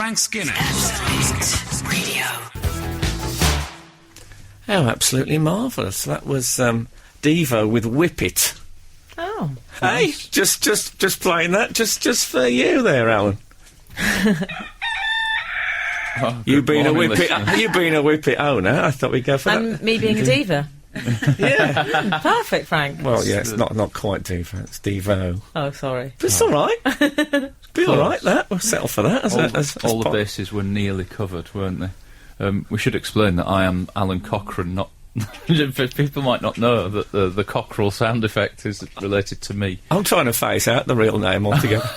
Frank Skinner. Absolute Radio. Oh, absolutely marvellous. That was Devo with Whip It. Oh. Hey, just playing that just for you there, Alan. You being a whip it owner, I thought we'd go for that. And me being a diva. Yeah. Perfect, Frank. Well, yeah, it's not quite diva, it's Devo. Oh, sorry. But it's all right. Be all right, that. We'll settle for that. All the bases were nearly covered, weren't they? We should explain that I am Alan Cochrane, not... People might not know that the cockerel sound effect is related to me. I'm trying to phase out the real name altogether.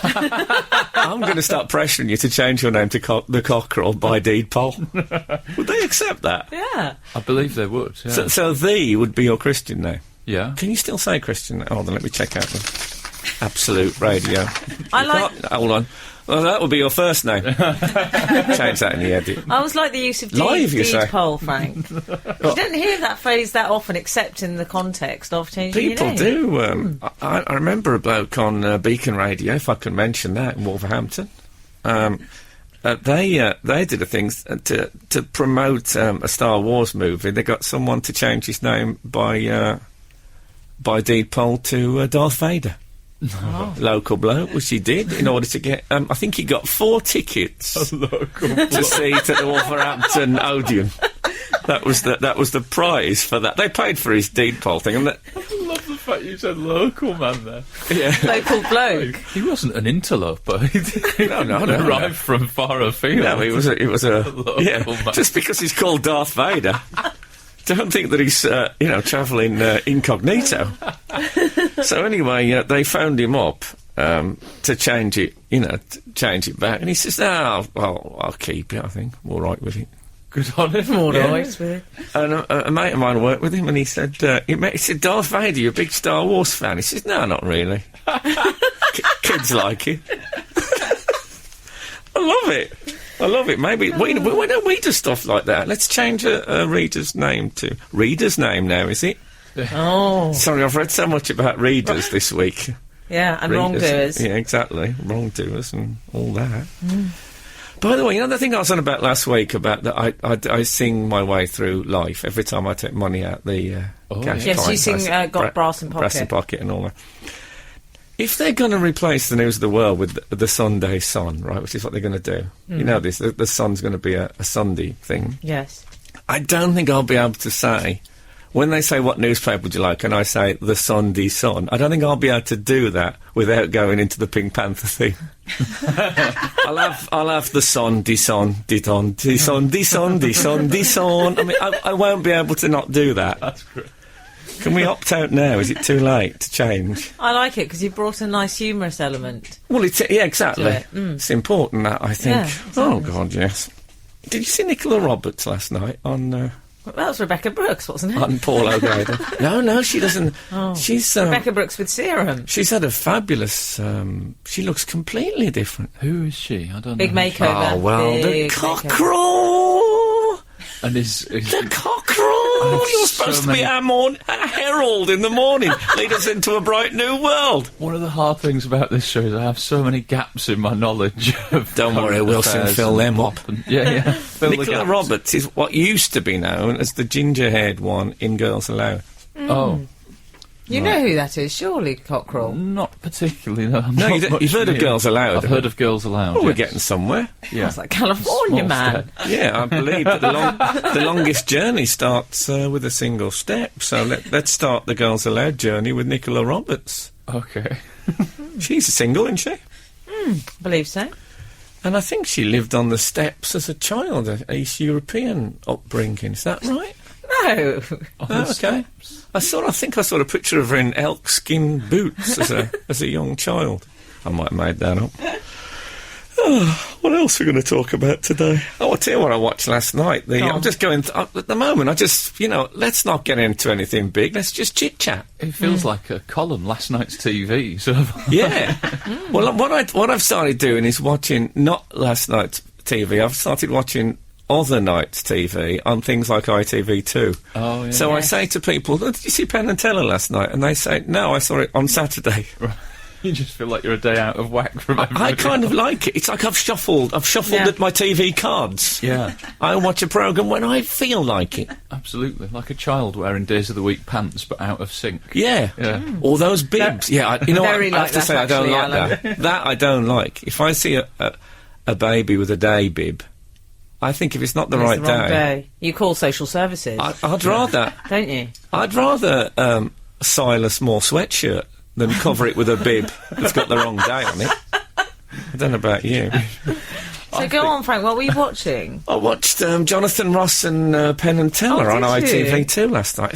I'm going to start pressuring you to change your name to the Cockerel by deed poll. Would they accept that? Yeah. I believe they would, yeah. So the would be your Christian name? Yeah. Can you still say Christian name? Hold on, let me check out the Absolute Radio. Hold on. Well, that would be your first name. Change that in the edit. I always like the use of deed poll, Frank. You don't hear that phrase that often, except in the context of changing your name. People do. I remember a bloke on Beacon Radio, if I can mention that, in Wolverhampton. They did a thing to promote a Star Wars movie. They got someone to change his name by deed poll to Darth Vader. Oh. Local bloke, which he did in order to get. I think he got 4 tickets to see to the Wolverhampton Odeon. That was the prize for that. They paid for his deed poll thing. And I love the fact you said local man there. Yeah, local bloke. He wasn't an interloper. He arrived from far afield. No, he was a local man. Just because he's called Darth Vader. Don't think that he's, travelling incognito. So anyway, they phoned him up to change it, change it back. And he says, I'll keep it, I think. I'm all right with it. Good on him. All right with it. And a mate of mine worked with him, and he said, Darth Vader, you're a big Star Wars fan? He says, no, not really. Kids like it. I love it. Maybe why don't we do stuff like that? Let's change a reader's name to reader's name now. Is it? Oh, sorry, I've read so much about readers this week. Yeah, and readers. Wrongdoers. Yeah, exactly, wrongdoers and all that. By the way, the thing I was on about last week about that I sing my way through life every time I take money out the cash. Yes, you sing "Got Brass in Pocket." Brass in Pocket and all that. If they're going to replace the News of the World with the Sunday Sun, right, which is what they're going to do, you know this, the Sun's going to be a Sunday thing. Yes. I don't think I'll be able to say, when they say what newspaper would you like, and I say the Sunday Sun, I don't think I'll be able to do that without going into the Pink Panther theme. I'll have the Sunday Sun, Sunday Sun. I mean, I won't be able to not do that. That's great. Can we opt out now? Is it too late to change? I like it because you brought a nice humorous element. Well, exactly. It's important, that, I think. Yeah, oh, God, yes. Did you see Nicola Roberts last night on... Well, that was Rebecca Brooks, wasn't it? On Paul O'Grady. No, she doesn't... Oh, she's... Rebecca Brooks with serum. She's had a fabulous... she looks completely different. Who is she? I don't know. Big makeover. Oh, well, the cockerel! And the cockerel! You're supposed to be our herald in the morning. Lead us into a bright new world. One of the hard things about this show is I have so many gaps in my knowledge of... Don't worry, we'll soon fill them up. Yeah. Nicola Roberts is what used to be known as the ginger-haired one in Girls Aloud. Oh. You know who that is, surely, Cockerel? Not particularly, no. You've heard of Girls Aloud? I've heard of Girls Aloud, Well, we're getting somewhere. Yeah. That's like California, man. Yeah, I believe that the longest journey starts with a single step. So let's start the Girls Aloud journey with Nicola Roberts. Okay. She's single, isn't she? I believe so. And I think she lived on the steps as a child, an East European upbringing. Is that right? No. Okay. I think I saw a picture of her in elk skin boots as a young child. I might have made that up. Oh, what else are we going to talk about today? Oh, I'll tell you what I watched last night. I'm just going... at the moment, let's not get into anything big. Let's just chit-chat. It feels like a column, last night's TV, sort of. Yeah. Well, what I've started doing is watching, not last night's TV, I've started watching other night's TV on things like ITV2. Oh, yeah. So I say to people, did you see Penn and Teller last night? And they say, no, I saw it on Saturday. You just feel like you're a day out of whack from everybody. I kind of like it. It's like I've shuffled at my TV cards. Yeah. I watch a programme when I feel like it. Absolutely. Like a child wearing Days of the Week pants, but out of sync. Yeah. All those bibs. You know what? I have to say I don't like that. That I don't like. If I see a baby with a day bib, I think if it's not the right day... You call social services. I'd rather... Don't you? I'd rather Silas Moore sweatshirt than cover it with a bib that's got the wrong day on it. I don't know about you. So go on, Frank, what were you watching? I watched Jonathan Ross and Penn and Teller on ITV2 last night.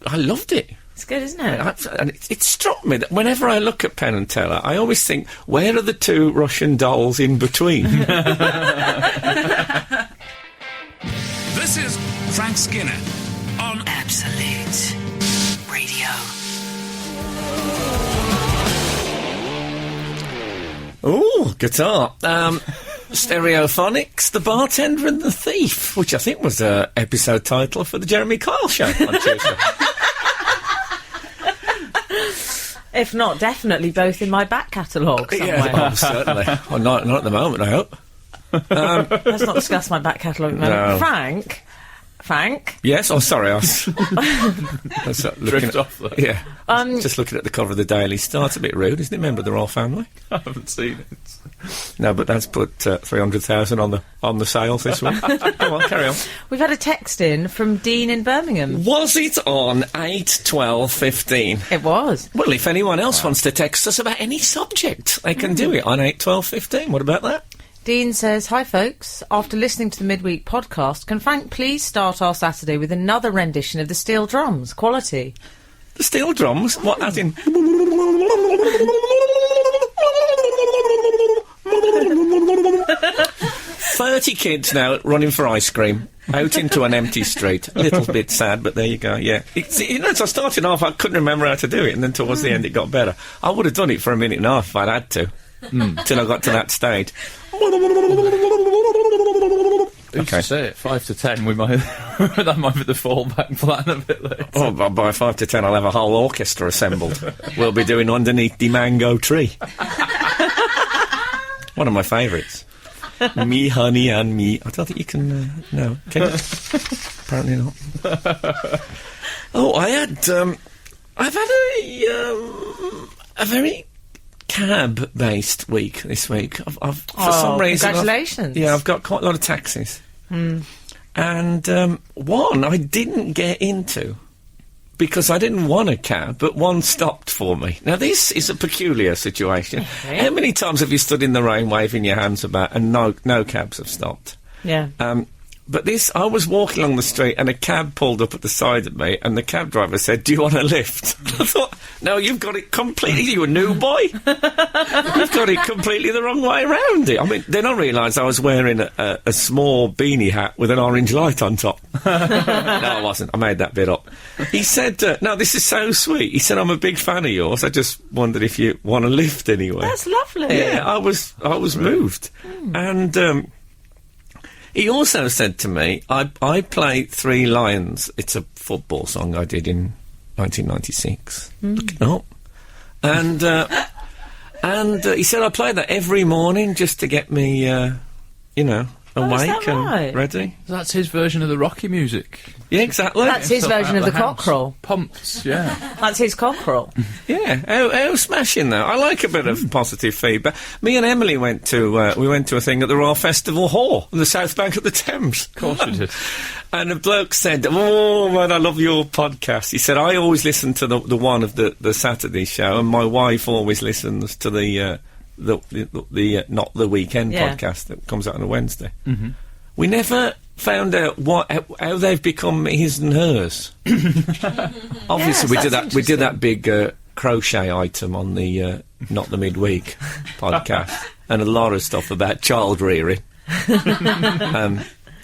I loved it. It's good, isn't it? And it struck me that whenever I look at Penn and Teller, I always think, where are the two Russian dolls in between? This is Frank Skinner on Absolute Radio. Ooh, guitar. Stereophonics, The Bartender and the Thief, which I think was an episode title for the Jeremy Kyle show on Tuesday. If not, definitely both in my back catalogue somewhere. Yeah, certainly. Well, not at the moment, I hope. Let's not discuss my back catalogue at the moment. No. Frank? Yes? Oh, sorry, I was Drift off there. Yeah. Just looking at the cover of the Daily Star. It's a bit rude, isn't it? Member of the Royal Family. I haven't seen it. No, but that's put 300,000 on the sales this week. Come on, carry on. We've had a text in from Dean in Birmingham. Was it on 8, 12, 15? It was. Well, if anyone else wants to text us about any subject, they can do it on 8, 12, 15. What about that? Dean says, "Hi folks, after listening to the midweek podcast, can Frank please start our Saturday with another rendition of the Steel Drums? Quality." The Steel Drums? What, as in... 30 kids now running for ice cream out into an empty street. A little bit sad, but there you go. Yeah, so I started off, I couldn't remember how to do it, and then towards the end it got better. I would have done it for a minute and a half if I'd had to, till I got to that stage. Okay, say it 5 to 10. We might that might be the fallback plan a bit later. Oh, by 5 to 10, I'll have a whole orchestra assembled. We'll be doing Underneath the Mango Tree. One of my favourites. Me, honey, and me. I don't think you can. No, can you? Apparently not. Oh, I've had a very cab-based week this week. I've for some reason, congratulations! I've got quite a lot of taxis, and one I didn't get into because I didn't want a cab, but one stopped for me. Now this is a peculiar situation. Okay. How many times have you stood in the rain waving your hands about and no cabs have stopped? Yeah. But I was walking along the street and a cab pulled up at the side of me and the cab driver said, "Do you want a lift?" I thought, no, you've got it completely, you a new boy? You've got it completely the wrong way around it. I mean, then I realised I was wearing a small beanie hat with an orange light on top. No, I wasn't. I made that bit up. He said, no, this is so sweet. He said, "I'm a big fan of yours. I just wondered if you want a lift anyway." That's lovely. Yeah, I was moved. And... he also said to me, I play Three Lions. It's a football song I did in 1996. Look it up. And he said I play that every morning just to get me, awake and ready. That's his version of the Rocky music. Yeah, exactly. That's his version of the cockerel. Pumps, yeah. That's his cockerel. Yeah, how smashing though. I like a bit of positive feedback. Me and Emily went to a thing at the Royal Festival Hall on the south bank of the Thames. Of course you did. And a bloke said, "Oh man, I love your podcast." He said, "I always listen to the one of the Saturday show, and my wife always listens to the Not the Weekend podcast that comes out on a Wednesday." Mm-hmm. We never found out how they've become his and hers. Obviously, yes, we did that big crochet item on the Not the Midweek podcast, and a lot of stuff about child rearing,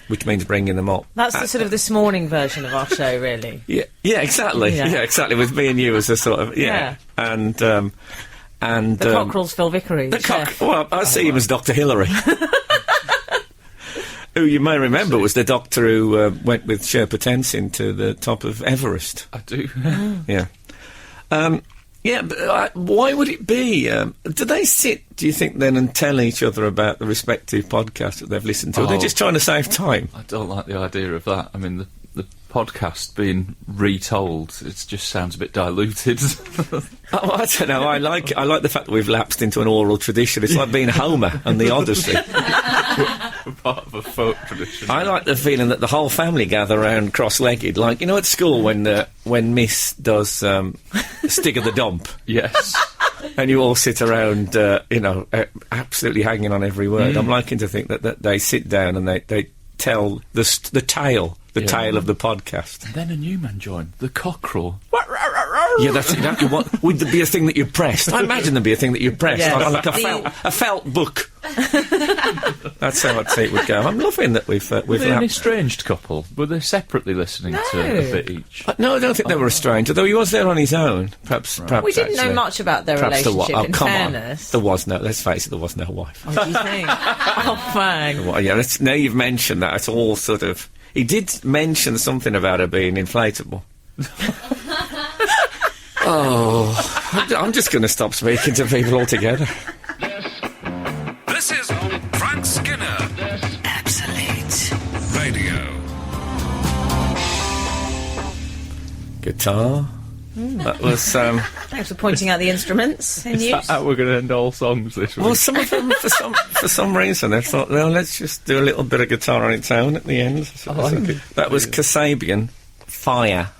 which means bringing them up. That's the sort of this morning version of our show, really. Yeah, exactly. Yeah, exactly. With me and you as a sort of and the cockerel's Phil Vickery. Well, I see him as Dr. Hillary. Who you may remember was the doctor who went with Sherpa Tenzin to the top of Everest. I do. Yeah. Yeah, but why would it be? Do they sit, do you think, then, and tell each other about the respective podcasts that they've listened to? Or are they just trying to save time? I don't like the idea of that. I mean, the podcast being retold, it just sounds a bit diluted. Oh, I don't know. I like the fact that we've lapsed into an oral tradition. It's like being Homer and the Odyssey. We're part of a folk tradition. I like the feeling that the whole family gather around cross-legged, like, you know, at school when Miss does Stig of the Dump. Yes. And you all sit around, absolutely hanging on every word. I'm liking to think that they sit down and they tell the tale of the podcast. And then a new man joined, the cockerel. Yeah, that's exactly what... Would there be a thing that you pressed? I imagine there'd be a thing that you pressed, Yes. like a felt book. That's how I'd say it would go. I'm loving that we've Were they an lapsed. estranged couple? Were they separately listening to a bit each? No, I don't think they were estranged, although he was there on his own. Perhaps We didn't know actually. much about their Perhaps relationship, in come fairness. on. There was no... Let's face it, there was no wife. What do you think? Oh, Frank. Well, yeah, now you've mentioned that, it's all sort of... He did mention something about her being inflatable. I'm just going to stop speaking to people altogether. This is Frank Skinner. Absolute Radio. Guitar. That was... Thanks for pointing out the instruments in Is use. that how we're going to end all songs this week? Well, some of them, for some reason, I thought, well, let's just do a little bit of guitar on its own at the end. That was Kasabian, Fire.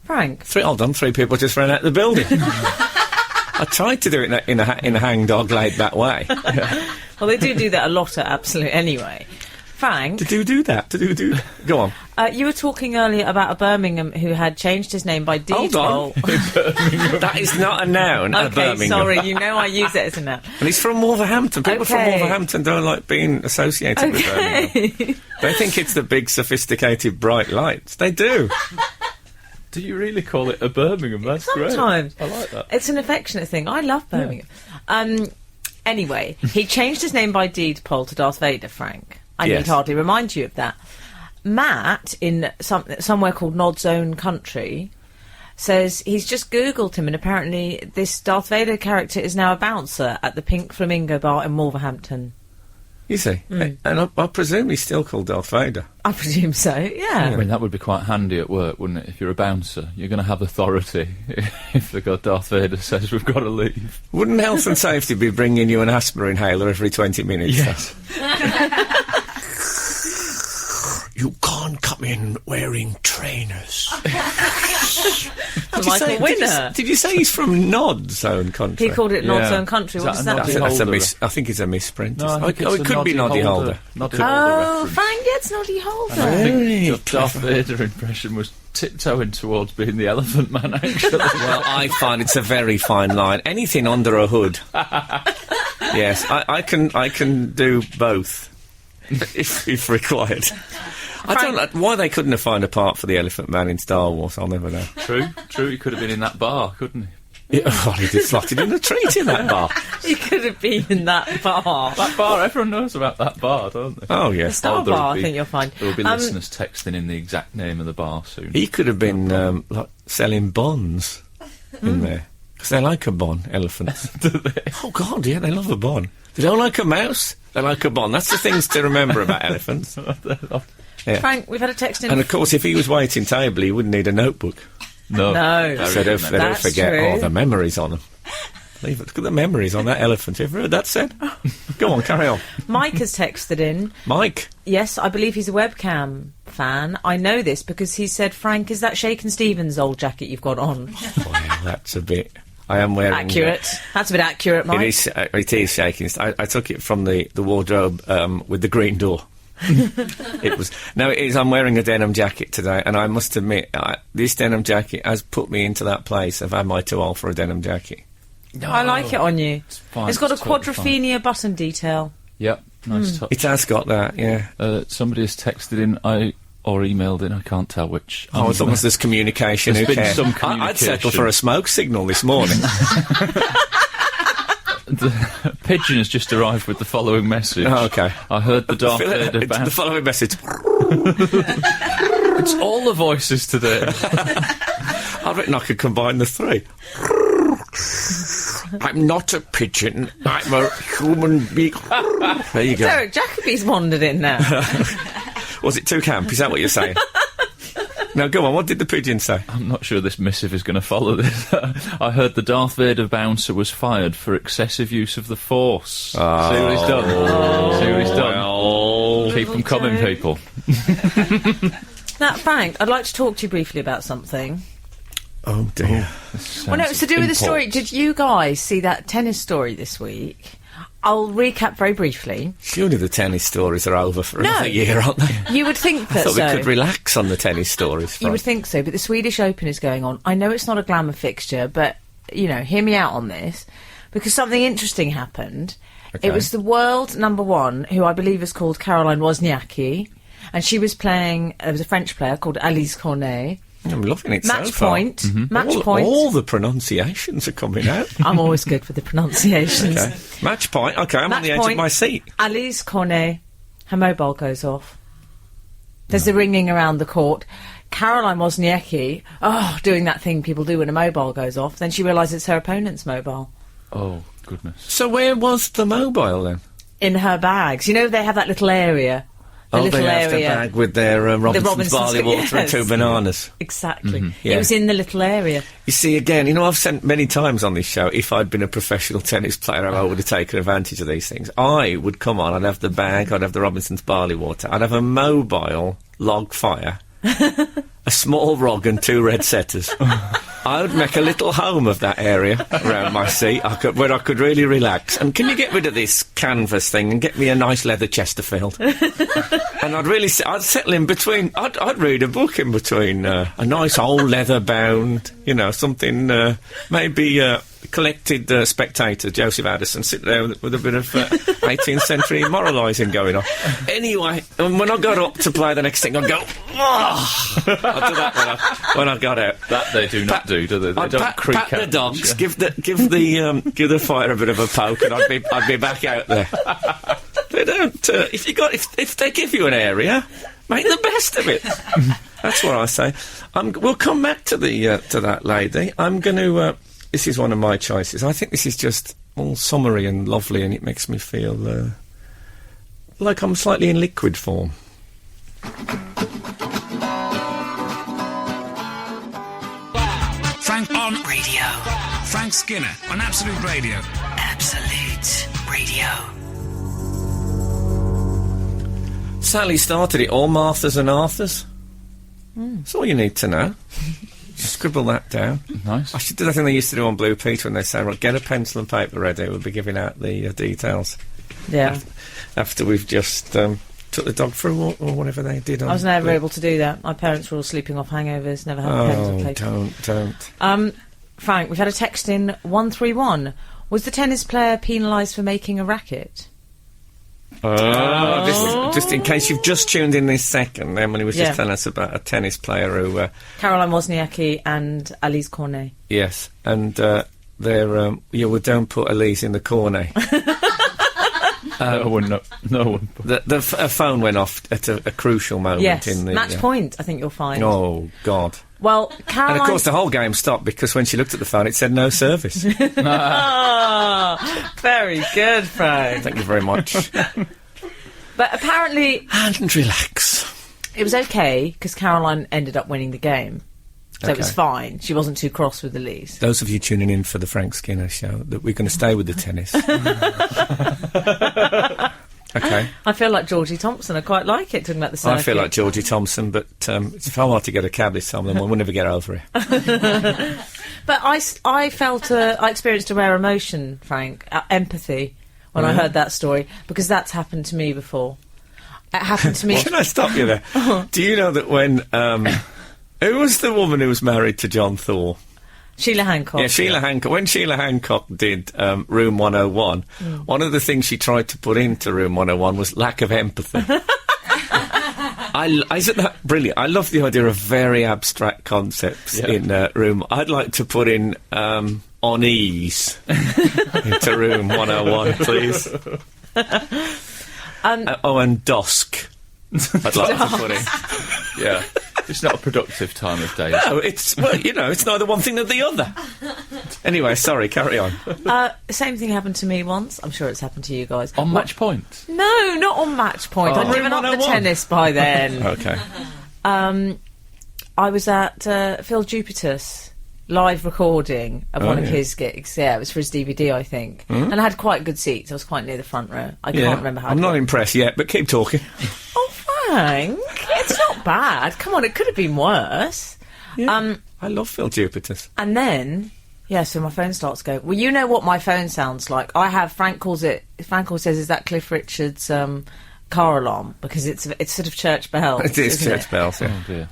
Frank. Three people just ran out of the building. I tried to do it in a hang-dog laid-back way. Well, they do that a lot at Absolute anyway. Frank, To do that. Go on. you were talking earlier about a Birmingham who had changed his name by Hold on. default. That is not a noun, a Okay, Birmingham. sorry, you know I use it as a noun. And he's from Wolverhampton. People from Okay. Wolverhampton don't like being associated with Birmingham. Okay. They think it's the big, sophisticated, bright lights. They do. Do you really call it a Birmingham? That's Sometimes. great. I like that. It's an affectionate thing. I love Birmingham. Anyway, he changed his name by deed poll to Darth Vader, Frank. I Yes. need hardly remind you of that. Matt, in somewhere called Nod's Own Country, says he's just Googled him and apparently this Darth Vader character is now a bouncer at the Pink Flamingo Bar in Wolverhampton. You see. And I presume he's still called Darth Vader. I presume so, yeah. I mean, that would be quite handy at work, wouldn't it? If you're a bouncer, you're going to have authority. If the god Darth Vader says we've got to leave. Wouldn't health and safety be bringing you an asthma inhaler every 20 minutes? Yes. You can't come in wearing trainers. Michael Winner. Did you say he's from Nod's Own Country? He called it Nod's Yeah. Own Country. Is What that does a that Noddy mean? Holder? I think it's a misprint. No, I think it's it a could be Noddy Holder. Noddy Oh, Holder reference. Frank gets Noddy Holder. I think Very the Darth Vader impression was tiptoeing towards being the Elephant Man, actually. Well, I find it's a very fine line. Anything under a hood. Yes, I can do both, if required. I don't know why they couldn't have found a part for the Elephant Man in Star Wars. I'll never know. True, he could have been in that bar, couldn't he? Yeah, well, he did slotted in a treat in that bar. He could have been in that bar. That bar, everyone knows about that bar, don't they? Oh The yes, Star there Bar, will I be- think you'll find. There will be listeners texting in the exact name of the bar soon. he could have been like selling bonds in there because they like a bon. Elephants. Do they? Oh God, yeah, they love a bon. They don't like a mouse. They like a bon. That's the things to remember about elephants. Yeah. Frank, we've had a text in. And of course, if he was waiting table, he wouldn't need a notebook. No. No. So they don't That's forget true. the memories on them. Leave it. Look at the memories on that elephant. You ever heard that said? Go on, carry on. Mike has texted in. Mike. Yes, I believe he's a webcam fan. I know this because he said, Frank, is that Shakin' Stevens' old jacket you've got on? Well, that's a bit... I am wearing... Accurate. That's a bit accurate, Mike. It is shaking. I took it from the wardrobe with the green door. It was... No, it is. I'm wearing a denim jacket today, and I must admit, this denim jacket has put me into that place of am I too old for a denim jacket? I like it on you. fine, It's got a it's totally fine. quadrophenia button detail. Yep, nice touch. It has got that, yeah. Somebody has texted in, or emailed in, I can't tell which. Oh, as long as there's communication, There's who been cares? some I'd settle communication. for a smoke signal this morning. The pigeon has just arrived with the following message. Oh, okay. I heard the Darth Vader It's the bounce. following message. It's all the voices today. I reckon I could combine the three. I'm not a pigeon. I'm a human being. There you go. Derek Jacobi's wandered in now. Was it too camp? Is that what you're saying? Now, go on. What did the pigeon say? I'm not sure this missive is going to follow this. I heard the Darth Vader bouncer was fired for excessive use of the Force. See what he's done? See what he's done? Well, Keep them coming, people. Now, Frank, I'd like to talk to you briefly about something. oh dear. Well, no, it's to do with the story. Did you guys see that tennis story this week? I'll recap very briefly. Surely the tennis stories are over for another year, aren't they? You would think I that thought so. we could relax on the tennis stories. You would think so, but the Swedish Open is going on. I know it's not a glamour fixture, but, you know, hear me out on this, because something interesting happened. Okay. It was the world number one, who I believe is called Caroline Wozniacki, and she was playing, there was a French player called Alice Cornet. I'm loving it Match so far. point. Match point. All the pronunciations are coming out. I'm always good with the pronunciations. Okay. Match point. Okay, I'm on Match the edge point. of my seat. Alice Cornet, her mobile goes off. There's the ringing around the court. Caroline Wozniacki, doing that thing people do when a mobile goes off. Then she realises it's her opponent's mobile. Oh, goodness. So where was the mobile then? In her bags. You know, they have that little area. The little they have area. the bag with their Robinson's Robinson's- barley water and yes. 2 bananas. Exactly. Yeah. It was in the little area. You see, again, I've said many times on this show, if I'd been a professional tennis player, I would have taken advantage of these things. I would come on, I'd have the bag, I'd have the Robinson's barley water, I'd have a mobile log fire, a small rog and 2 red setters. I would make a little home of that area around my seat where I could really relax. And can you get rid of this canvas thing and get me a nice leather Chesterfield? And I'd settle in between. I'd read a book in between, a nice old leather bound, something, maybe collected Spectator, Joseph Addison, sit there with a bit of 18th century moralising going on. Anyway, and when I got up to play the next thing, I'd go, I'd do that when I got out. That they do not do they? They I'd don't creak pat the out. dogs, give the fire a bit of a poke, and I'd be back out there. They don't. If they give you an area, make the best of it. That's what I say. We'll come back to to that lady. I'm going to. This is one of my choices. I think this is just all summery and lovely, and it makes me feel like I'm slightly in liquid form. Frank on radio. Frank Skinner on Absolute Radio. Absolute Radio. Sally started it all, Marthas and Arthurs. That's all you need to know. Scribble that down. Nice. I should do that thing they used to do on Blue Peter when they say, right, get a pencil and paper ready, we'll be giving out the details. Yeah. After we've just took the dog for a walk or whatever they did on I was never Blue. able to do that. My parents were all sleeping off hangovers, never had pens and paper. Don't. Frank, we've had a text in 131. Was the tennis player penalised for making a racket? Just in case you've just tuned in this second, Emily was Yeah. just telling us about a tennis player who... Caroline Wozniacki and Alice Cornet. yes, and they're... don't put Elise in the corner. No one. The phone went off at a crucial moment Yes, in the... match point, I think you'll find. Oh, God. Well, Caroline... And, of course, the whole game stopped because when she looked at the phone, it said no service. Very good, Frank. Thank you very much. But apparently And relax. it was okay, because Caroline ended up winning the game. So it was Okay. fine. She wasn't too cross with Elise. Those of you tuning in for the Frank Skinner show, that we're going to stay with the tennis. Okay. I feel like Georgie Thompson. I quite like it, talking about the circuit. I feel like Georgie Thompson, but it's so hard to get a cab this time, then we'll never get over it. But I felt, I experienced a rare emotion, Frank, empathy, when I heard that story, because that's happened to me before. It happened to me... Can I stop you there? Do you know that when... who was the woman who was married to John Thor? Sheila Hancock. Yeah, Sheila Hancock. When Sheila Hancock did Room 101, one of the things she tried to put into Room 101 was lack of empathy. Isn't that brilliant? I love the idea of very abstract concepts in Room. I'd like to put in unease into Room 101, please. And dusk. I'd like to put in. Yeah. It's not a productive time of day. No, it's it's neither one thing nor the other. Anyway, sorry, carry on. Same thing happened to me once. I'm sure it's happened to you guys. On Match Point? No, not on Match Point. I'd given up the tennis by then. Okay. I was at Phil Jupiter's live recording of one of his gigs. Yeah, it was for his DVD, I think. And I had quite good seats. I was quite near the front row. I can't remember how. I'm not impressed yet, but keep talking. Oh, Frank, it's not bad. Come on, it could have been worse. Yeah. I love Phil Jupiter's. And then, so my phone starts going. Well, you know what my phone sounds like. Frank says, is that Cliff Richard's car alarm? Because it's sort of church bells. It is church bells, yeah. Oh, dear.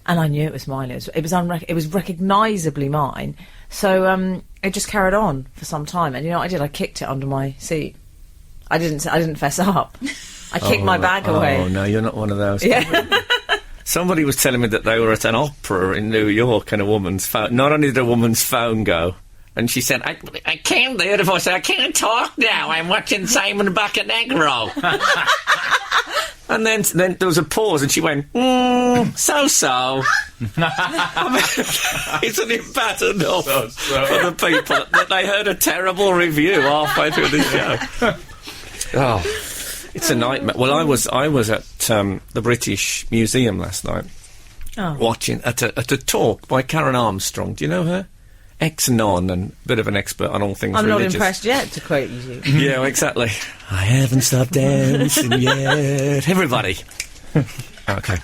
And I knew it was mine. It was recognisably mine. So it just carried on for some time. And you know what I did? I kicked it under my seat. I didn't fess up. I kicked my bag away. Oh no, you're not one of those. Yeah. Somebody was telling me that they were at an opera in New York and a woman's phone. Not only did a woman's phone go, and she said, I can't hear the voice. I can't talk now. I'm watching Simon Boccanegra. And then there was a pause, and she went, so-so. I mean, isn't it bad enough for the people that they heard a terrible review halfway through the show? Oh, it's a nightmare. Well, I was at the British Museum last night, watching at a talk by Karen Armstrong. Do you know her? Ex-non and a bit of an expert on all things religious. I'm not impressed yet, to quote you. Yeah, exactly. I haven't stopped dancing yet. Everybody. Okay.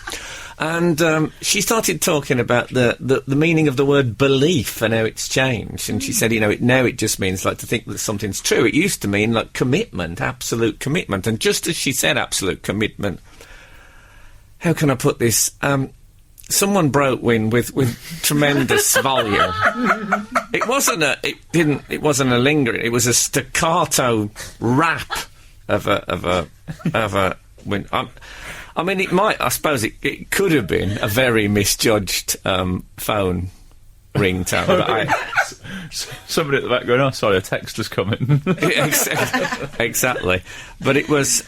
And she started talking about the meaning of the word belief and how it's changed. And she said, now it just means like to think that something's true. It used to mean like commitment, absolute commitment. And just as she said absolute commitment, how can I put this? Someone broke in with tremendous volume. It wasn't a lingering. It was a staccato rap of a win. I mean, I suppose it could have been a very misjudged phone ringtone. But somebody at the back going, "Oh, sorry, a text has come in." Exactly, but it was.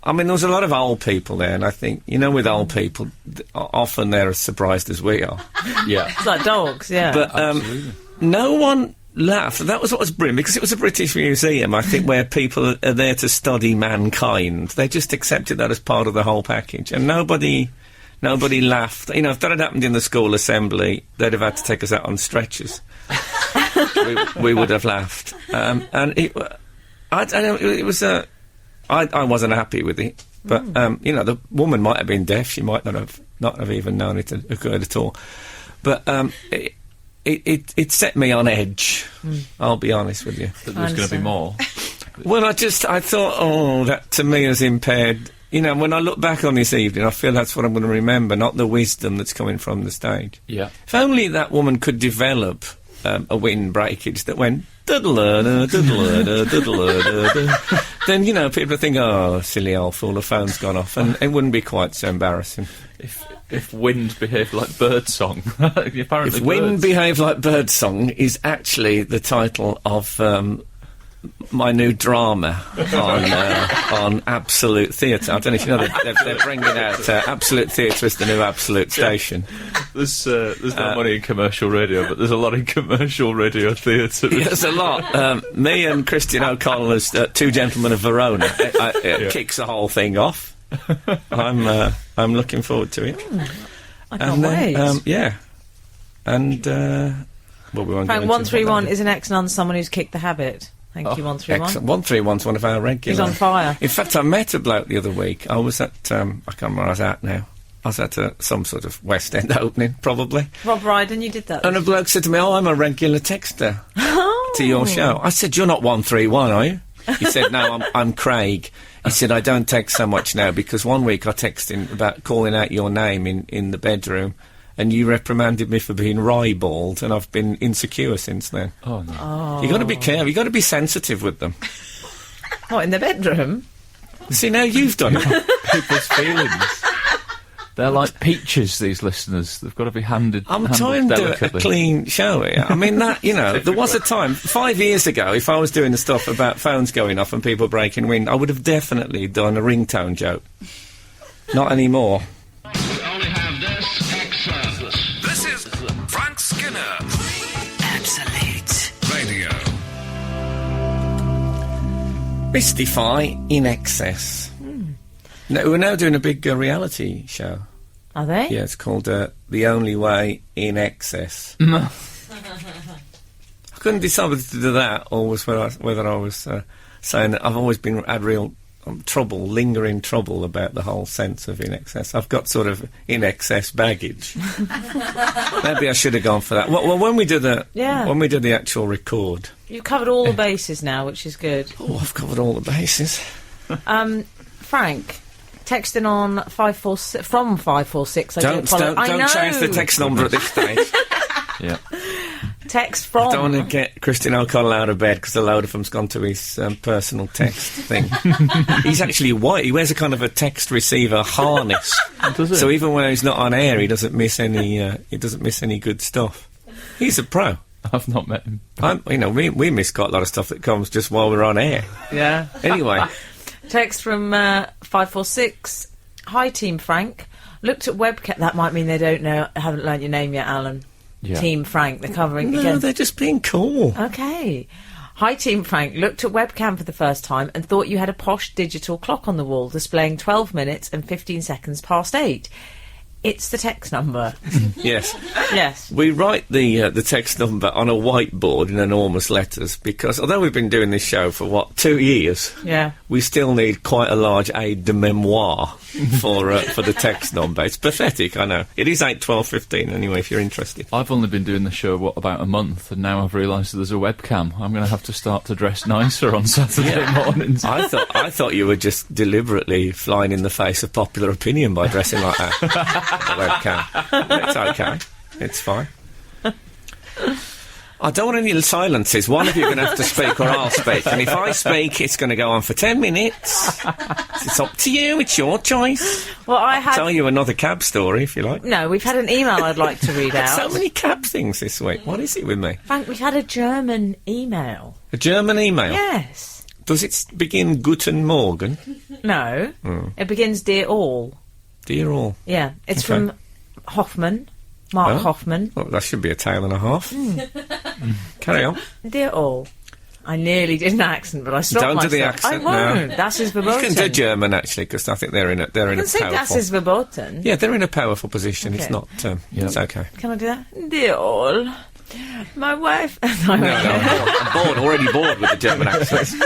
I mean, there was a lot of old people there, and I think, with old people, often they're as surprised as we are. Yeah. It's like dogs, yeah. But no one laughed. That was what was brilliant, because it was a British museum, I think, where people are there to study mankind. They just accepted that as part of the whole package, and nobody laughed. If that had happened in the school assembly, they'd have had to take us out on stretchers. we would have laughed. And it was a... I wasn't happy with it, but the woman might have been deaf. She might not have even known it had occurred at all. But it set me on edge. I'll be honest with you. But there's going to be more. Well, I thought, that to me has impaired. When I look back on this evening, I feel that's what I'm going to remember, not the wisdom that's coming from the stage. Yeah. If only that woman could develop a wind breakage that went diddle-da, diddle-da, diddle-da, then people would think, oh, silly old fool, the phone's gone off, and it wouldn't be quite so embarrassing. If wind behaved like birdsong, apparently. If wind behaved like birdsong is actually the title of my new drama on Absolute Theatre. I don't know if you know they're bringing out Absolute Theatre as the new Absolute Station. There's not money in commercial radio, but there's a lot in commercial radio theatre. Yeah, there's a lot. Me and Christian O'Connell as two gentlemen of Verona kicks the whole thing off. I'm looking forward to it. I can't wait. And well, we won't Frank, go into 131 is an ex-nun, someone who's kicked the habit. Thank you, 131. Excellent. 131's one of our regulars. He's on fire. In fact, I met a bloke the other week. I was at, I can't remember where I was at now. I was at some sort of West End opening, probably. Rob Ryden, you did that. And a bloke said to me, I'm a regular texter to your show. I said, you're not 131, are you? He said, no, I'm Craig. He said, I don't text so much now because one week I texted him about calling out your name in the bedroom, and you reprimanded me for being ribald, and I've been insecure since then. Oh, no. Oh. You've got to be careful. You've got to be sensitive with them. What, in the bedroom? See, now you've done it. People's feelings. They're like peaches, these listeners. They've got to be handled I'm trying to do delicately. a clean show here. I mean, that, there was a time, 5 years ago, if I was doing the stuff about phones going off and people breaking wind, I would have definitely done a ringtone joke. Not anymore. We only have this. Skinner. Absolute Radio. Mystify in excess. No, we're now doing a big reality show. Are they? Yeah, it's called The Only Way in Excess. I couldn't decide whether to do that or whether I was saying that I've always had real lingering trouble about the whole sense of in excess. I've got sort of in excess baggage. Maybe I should have gone for that. Well, when we did the actual record, You've covered all the bases now, which is good. oh, I've covered all the bases. Frank, texting on 546 from 546. Don't change the text number at this stage. Yeah. Text from. I don't want to get Christian O'Connell out of bed because a load of them's gone to his personal text thing. He's actually white. He wears a kind of a text receiver harness, Does he? so even when he's not on air, he doesn't miss any. He doesn't miss any good stuff. He's a pro. I've not met him. We miss quite a lot of stuff that comes just while we're on air. Yeah. Anyway, Text from 546. Hi, Team Frank. Looked at webcam. That might mean they haven't learnt your name yet, Alan. Yeah. Team Frank. They're covering no, again. they're just being cool. Okay. Hi, Team Frank. Looked at webcam for the first time and thought you had a posh digital clock on the wall displaying 12 minutes and 15 seconds past 8. It's the text number. Yes. Yes. We write the text number on a whiteboard in enormous letters because although we've been doing this show for 2 years, Yeah. we still need quite a large aide de memoire for the text number. It's pathetic, I know. It is 8, 12, 15 anyway, if you're interested. I've only been doing the show, about a month, and now I've realised that there's a webcam. I'm going to have to start to dress nicer on Saturday mornings. I thought you were just deliberately flying in the face of popular opinion by dressing like that. The webcam. But it's okay. It's fine. I don't want any silences. One of you are going to have to speak or I'll speak. And if I speak, it's going to go on for 10 minutes. It's up to you. It's your choice. Well, I'll tell you another cab story if you like. No, we've had an email I'd like to read out. So many cab things this week. What is it with me? Frank, we've had a German email. A German email? Yes. Does it begin Guten Morgen? No. It begins Dear All. Dear all. Yeah. It's Okay. from Hoffman. Mark Hoffman. Well, that should be a tale and a half. Carry on. Dear All. I nearly did an accent, but I stopped Don't do myself. the accent, I won't. no. Das ist You verboten. can do German, actually, because I think they're in a I can say das powerful... ist verboten. Yeah, they're in a powerful position. Okay. It's not... It's okay. Can I do that? Dear All. My wife... No, I'm bored, already bored with the German accents.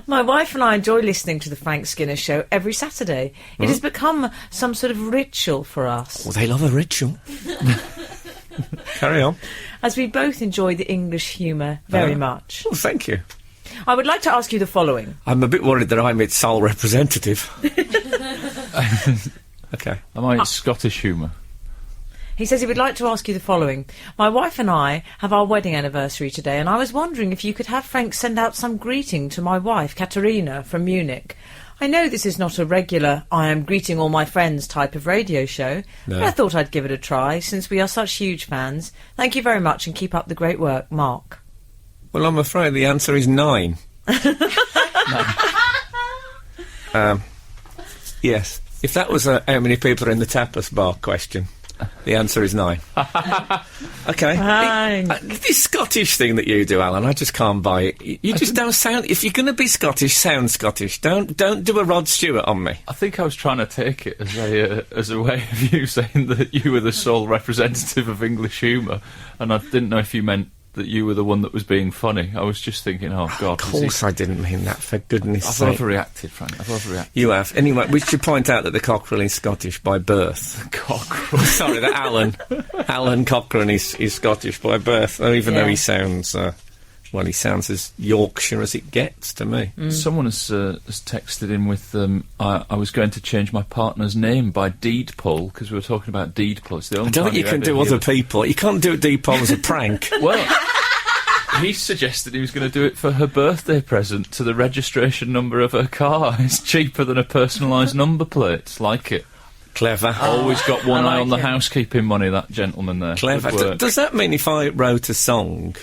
My wife and I enjoy listening to the Frank Skinner Show every Saturday. It has become some sort of ritual for us, Well, they love a ritual. Carry on. as we both enjoy the English humour very much. Well, thank you. I would like to ask you the following. I'm a bit worried that I'm its sole representative. Okay. Am I Scottish humour? He says he would like to ask you the following. My wife and I have our wedding anniversary today, and I was wondering if you could have Frank send out some greeting to my wife, Katerina, from Munich. I know this is not a regular I am greeting all my friends type of radio show, but I thought I'd give it a try, since we are such huge fans. Thank you very much, and keep up the great work, Mark. Well, I'm afraid the answer is 9. Yes. If that was a how many people are in the tapas bar question, the answer is 9. Okay. This Scottish thing that you do, Alan, I just can't buy it. You just don't sound... If you're going to be Scottish, sound Scottish. Don't do a Rod Stewart on me. I think I was trying to take it as a way of you saying that you were the sole representative of English humour, and I didn't know if you meant that you were the one that was being funny. I was just thinking, oh, God. Of course I didn't mean that, for goodness I've sake. overreacted, Frank. I've overreacted. You have. Anyway, we should point out that the Cockerel is Scottish by birth. Cockerel. Sorry, that Alan Cochrane is Scottish by birth, even though he sounds... he sounds as Yorkshire as it gets to me. Someone has texted in with, I was going to change my partner's name by deed poll, because we were talking about deed poll. It's the only I don't think you can do other people. You can't do a deed poll as a prank. Well, he suggested he was going to do it for her birthday present to the registration number of her car. It's cheaper than a personalised number plate. Like it. Clever. Always got one I eye on like the it. housekeeping money, that gentleman there. Clever. Good work. Does that mean if I wrote a song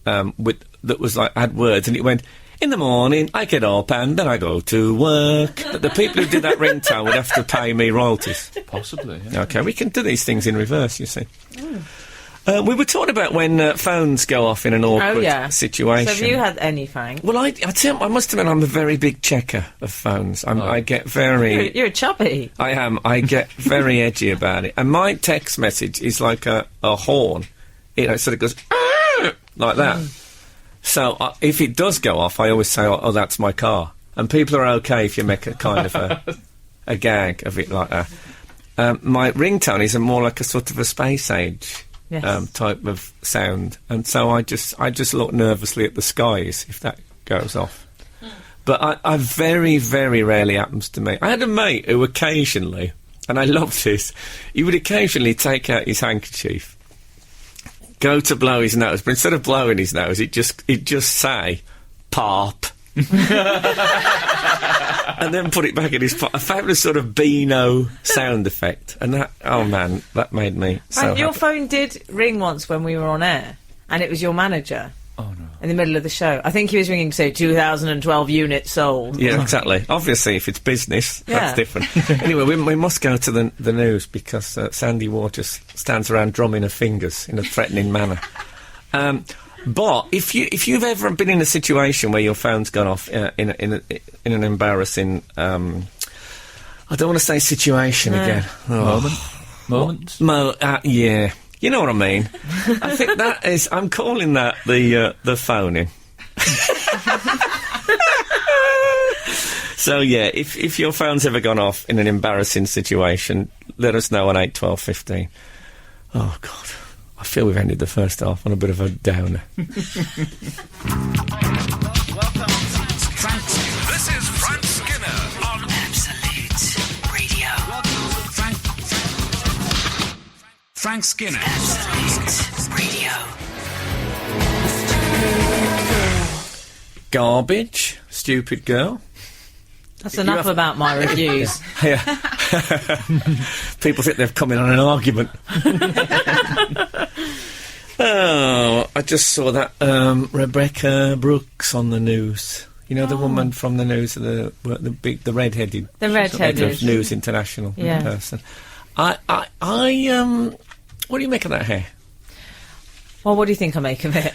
that was like had words and it went, in the morning I get up and then I go to work, that the people who did that ringtone would have to pay me royalties? Possibly, yeah. Okay, we can do these things in reverse, you see. We were talking about when phones go off in an awkward situation. So have you had any, Frank? Well, I must admit I'm a very big checker of phones. I get very... You're a chubby. I am. I get very edgy about it. And my text message is like a horn. It sort of goes... like that. So if it does go off, I always say, oh, that's my car. And people are okay if you make a kind of a gag of it like that. My ringtone is more like a sort of a space age type of sound, and so I just look nervously at the skies if that goes off. But I very, very rarely happens to me. I had a mate who occasionally, and I loved this, he would occasionally take out his handkerchief, go to blow his nose, but instead of blowing his nose, he'd just say, "Pop." And then put it back in his pocket. A fabulous sort of Beano sound effect. And that, oh man, that made me so And your happy. phone did ring once when we were on air, and it was your manager. Oh, no. In the middle of the show. I think he was ringing to say 2012 units sold. Yeah, exactly. Obviously, if it's business, Yeah. that's different. Anyway, we must go to the news because Sandy Waters stands around drumming her fingers in a threatening manner. But if you've ever been in a situation where your phone's gone off in an embarrassing, I don't want to say situation again. Moment? Yeah, you know what I mean. I think that is. I'm calling that the phoning. So yeah, if your phone's ever gone off in an embarrassing situation, let us know on 8, 12, 15. Oh God. I feel we've ended the first half on a bit of a downer. This is Frank Skinner on Absolute Radio. Frank Skinner. Absolute Radio. Garbage, stupid girl. That's enough about my reviews. Yeah. People think they've come in on an argument. Oh, I just saw that Rebecca Brooks on the news. You know, the woman from the news, the red-headed, The red-headed. head of News International person. What do you make of that hair? Well, what do you think I make of it?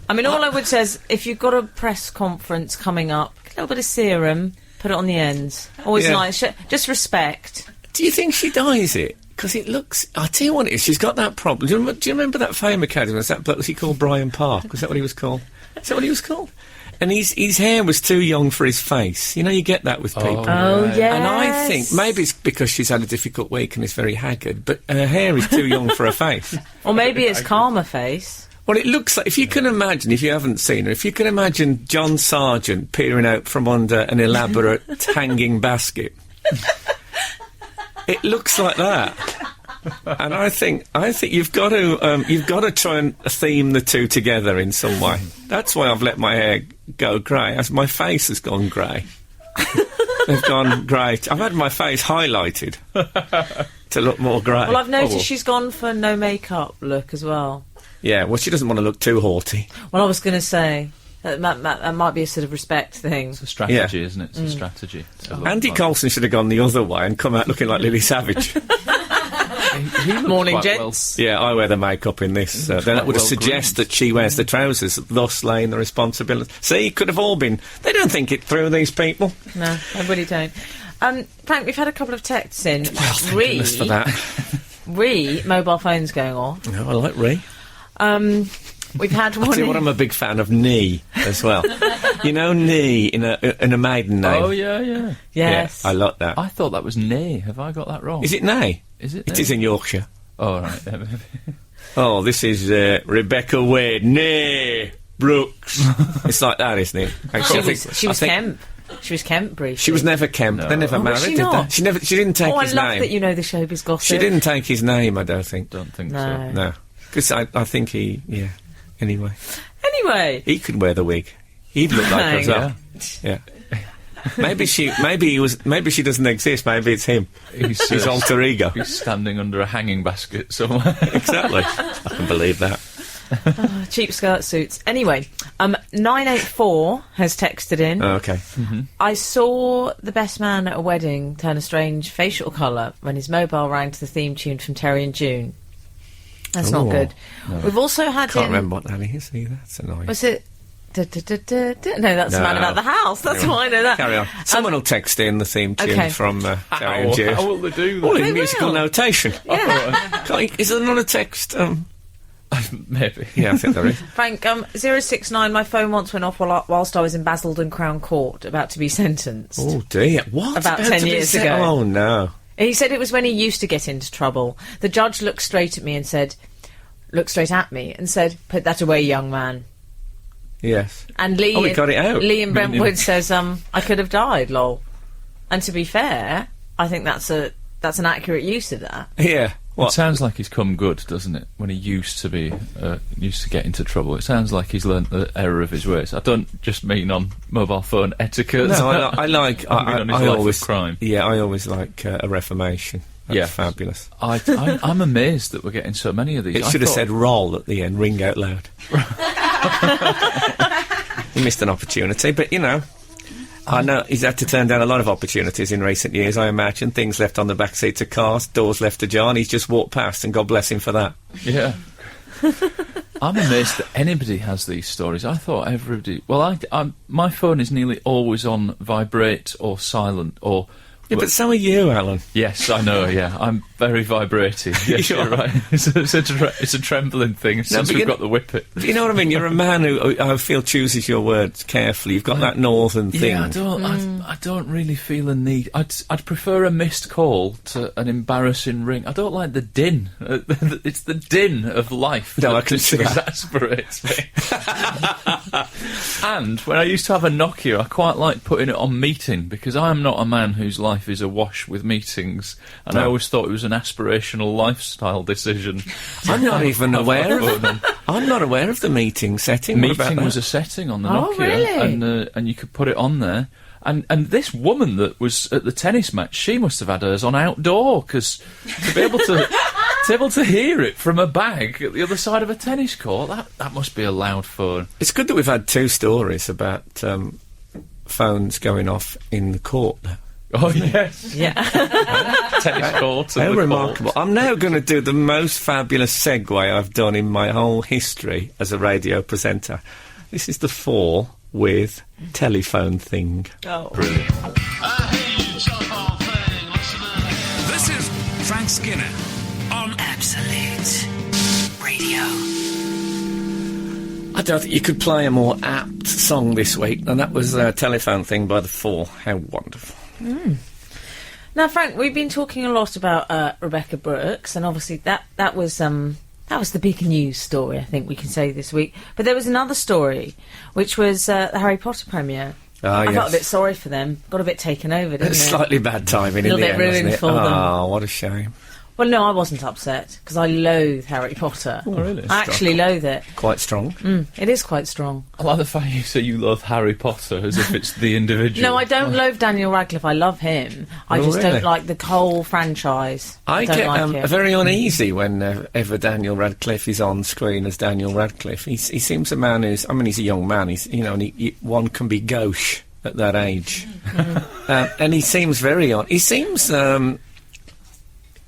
I mean, all I would say is, if you've got a press conference coming up, a little bit of serum, put it on the ends. Always nice. Just respect. Do you think she dyes it? Because it looks... I'll tell you what it is. She's got that problem. Do you remember that Fame Academy? Was he called Brian Park? Was that what he was called? Is that what he was called? And his hair was too young for his face. You know, you get that with people. Oh, yes. And I think maybe it's because she's had a difficult week and is very haggard, but her hair is too young for her face. Or maybe it's Karma face. Well, it looks like, if you can imagine, if you haven't seen her, if you can imagine John Sargent peering out from under an elaborate hanging basket. It looks like that. And I think you've got to try and theme the two together in some way. That's why I've let my hair go grey, as my face has gone grey. They've gone grey. I've had my face highlighted to look more grey. Well, I've noticed she's gone for no makeup look as well. Yeah, well, she doesn't want to look too haughty. Well, I was going to say that might be a sort of respect thing. It's a strategy, isn't it? It's a strategy. Andy Coulson should have gone the other way and come out looking like Lily Savage. He looks Morning, quite gents. Yeah, I wear the makeup in this. Then that would suggest that she wears the trousers, thus laying the responsibility. See, could have all been... They don't think it through, these people. No, I really don't. Frank, we've had a couple of texts in. Well, thank goodness for that. Mobile phones going off. No, I like Ree. We've had one. I'll tell you what, I'm a big fan of Nee as well. You know Nee in a maiden name? Oh, yeah. Yes. Yeah, I like that. I thought that was Nay. Have I got that wrong? Is it Nee? Is it? It is in Yorkshire. Oh, right. Oh, this is Rebecca Wade. Nee Brooks. It's like that, isn't it? Actually, She was Kemp. She was Kemp briefly. She was never Kemp. No. They never Oh, was married, she did not? they? She didn't take his I love name. that you know the showbiz gossip. She didn't take his name, I don't think. Don't think No. so. No. Because I think he... Yeah. Anyway. Anyway. He could wear the wig. He'd look like her as well. Yeah. Maybe she doesn't exist. Maybe it's him. His alter ego. He's standing under a hanging basket somewhere. Exactly. I can believe that. Cheap skirt suits. Anyway, 984 has texted in. Oh, okay. I saw the best man at a wedding turn a strange facial colour when his mobile rang to the theme tune from Terry and June. That's not Ooh, good. no. We've also had Can't in... remember what that is either. That's annoying. Was it... No, that's the man No. about the house. That's why I know that. Carry on. Someone will text in the theme tune okay. from Gary and Jude. How will they do that? All in They musical will. notation. Is there not a text? Maybe. Yeah, I think there is. Frank, 069, my phone once went off whilst I was in Basildon Crown Court, about to be sentenced. Oh dear. What? About to 10 be years said? ago. Oh no. He said it was when he used to get into trouble. The judge looked straight at me and said, put that away, young man. Yes. And Lee, Oh, he got it out. Lee in Brentwood says, I could have died, lol. And to be fair, I think that's an accurate use of that. Yeah. It What? sounds like he's come good, doesn't it? When he used to get into trouble, it sounds like he's learnt the error of his ways. I don't just mean on mobile phone etiquette. No, I like. I mean on his I life always of crime. Yeah, I always like a reformation. That's Yeah. fabulous. I'm amazed that we're getting so many of these. It I should have thought- said "roll" at the end. Ring out loud. He missed an opportunity, but you know. I know he's had to turn down a lot of opportunities in recent years, I imagine. Things left on the back seats of cars, doors left ajar, and he's just walked past, and God bless him for that. Yeah. I'm amazed that anybody has these stories. I thought everybody... Well, my phone is nearly always on vibrate or silent or... Yeah, but so are you, Alan. Yes, I know, yeah. I'm very vibrating. Yes, you're right. It's a trembling thing since but we've you got the whippet. You know what I mean? You're a man who I feel chooses your words carefully. You've got that northern thing. Yeah, I don't really feel a need. I'd prefer a missed call to an embarrassing ring. I don't like the din. It's the din of life No, that I can just see that. exasperates me. And when I used to have a Nokia, I quite like putting it on meeting because I am not a man whose life is awash with meetings, and I No. always thought it was an aspirational lifestyle decision. I'm not even aware phone of. I'm not aware of the meeting setting. What about Meeting that? was a setting on the Oh, Nokia, really? and you could put it on there. And this woman that was at the tennis match, she must have had hers on outdoor because to be able to hear it from a bag at the other side of a tennis court, that must be a loud phone. It's good that we've had two stories about phones going off in the court. Oh yes, Yeah. tennis court. How remarkable. I'm now going to do the most fabulous segue I've done in my whole history as a radio presenter. This is the 4 with telephone thing. Oh. Brilliant. This is Frank Skinner on Absolute Radio. I don't think you could play a more apt song this week, and that was Telephone Thing by the 4. How wonderful. Now, Frank, we've been talking a lot about Rebecca Brooks, and obviously that was the big news story, I think we can say, this week. But there was another story, which was the Harry Potter premiere. Ah, I yes. got a bit sorry for them. Got a bit taken over, didn't it? Slightly bad timing in Little the bit end, wasn't ruined it? for them. Oh, what a shame. Well, no, I wasn't upset, because I loathe Harry Potter. Oh, really? I actually loathe it. Quite strong. It is quite strong. I like the fact you say you love Harry Potter as if it's the individual. No, I don't loathe Daniel Radcliffe. I love him. I Oh, just really? don't like the whole franchise. I don't get like it. very uneasy whenever Daniel Radcliffe is on screen as Daniel Radcliffe. He seems a man who's... I mean, he's a young man. He's, you know, and one can be gauche at that age. And he seems very on... He seems...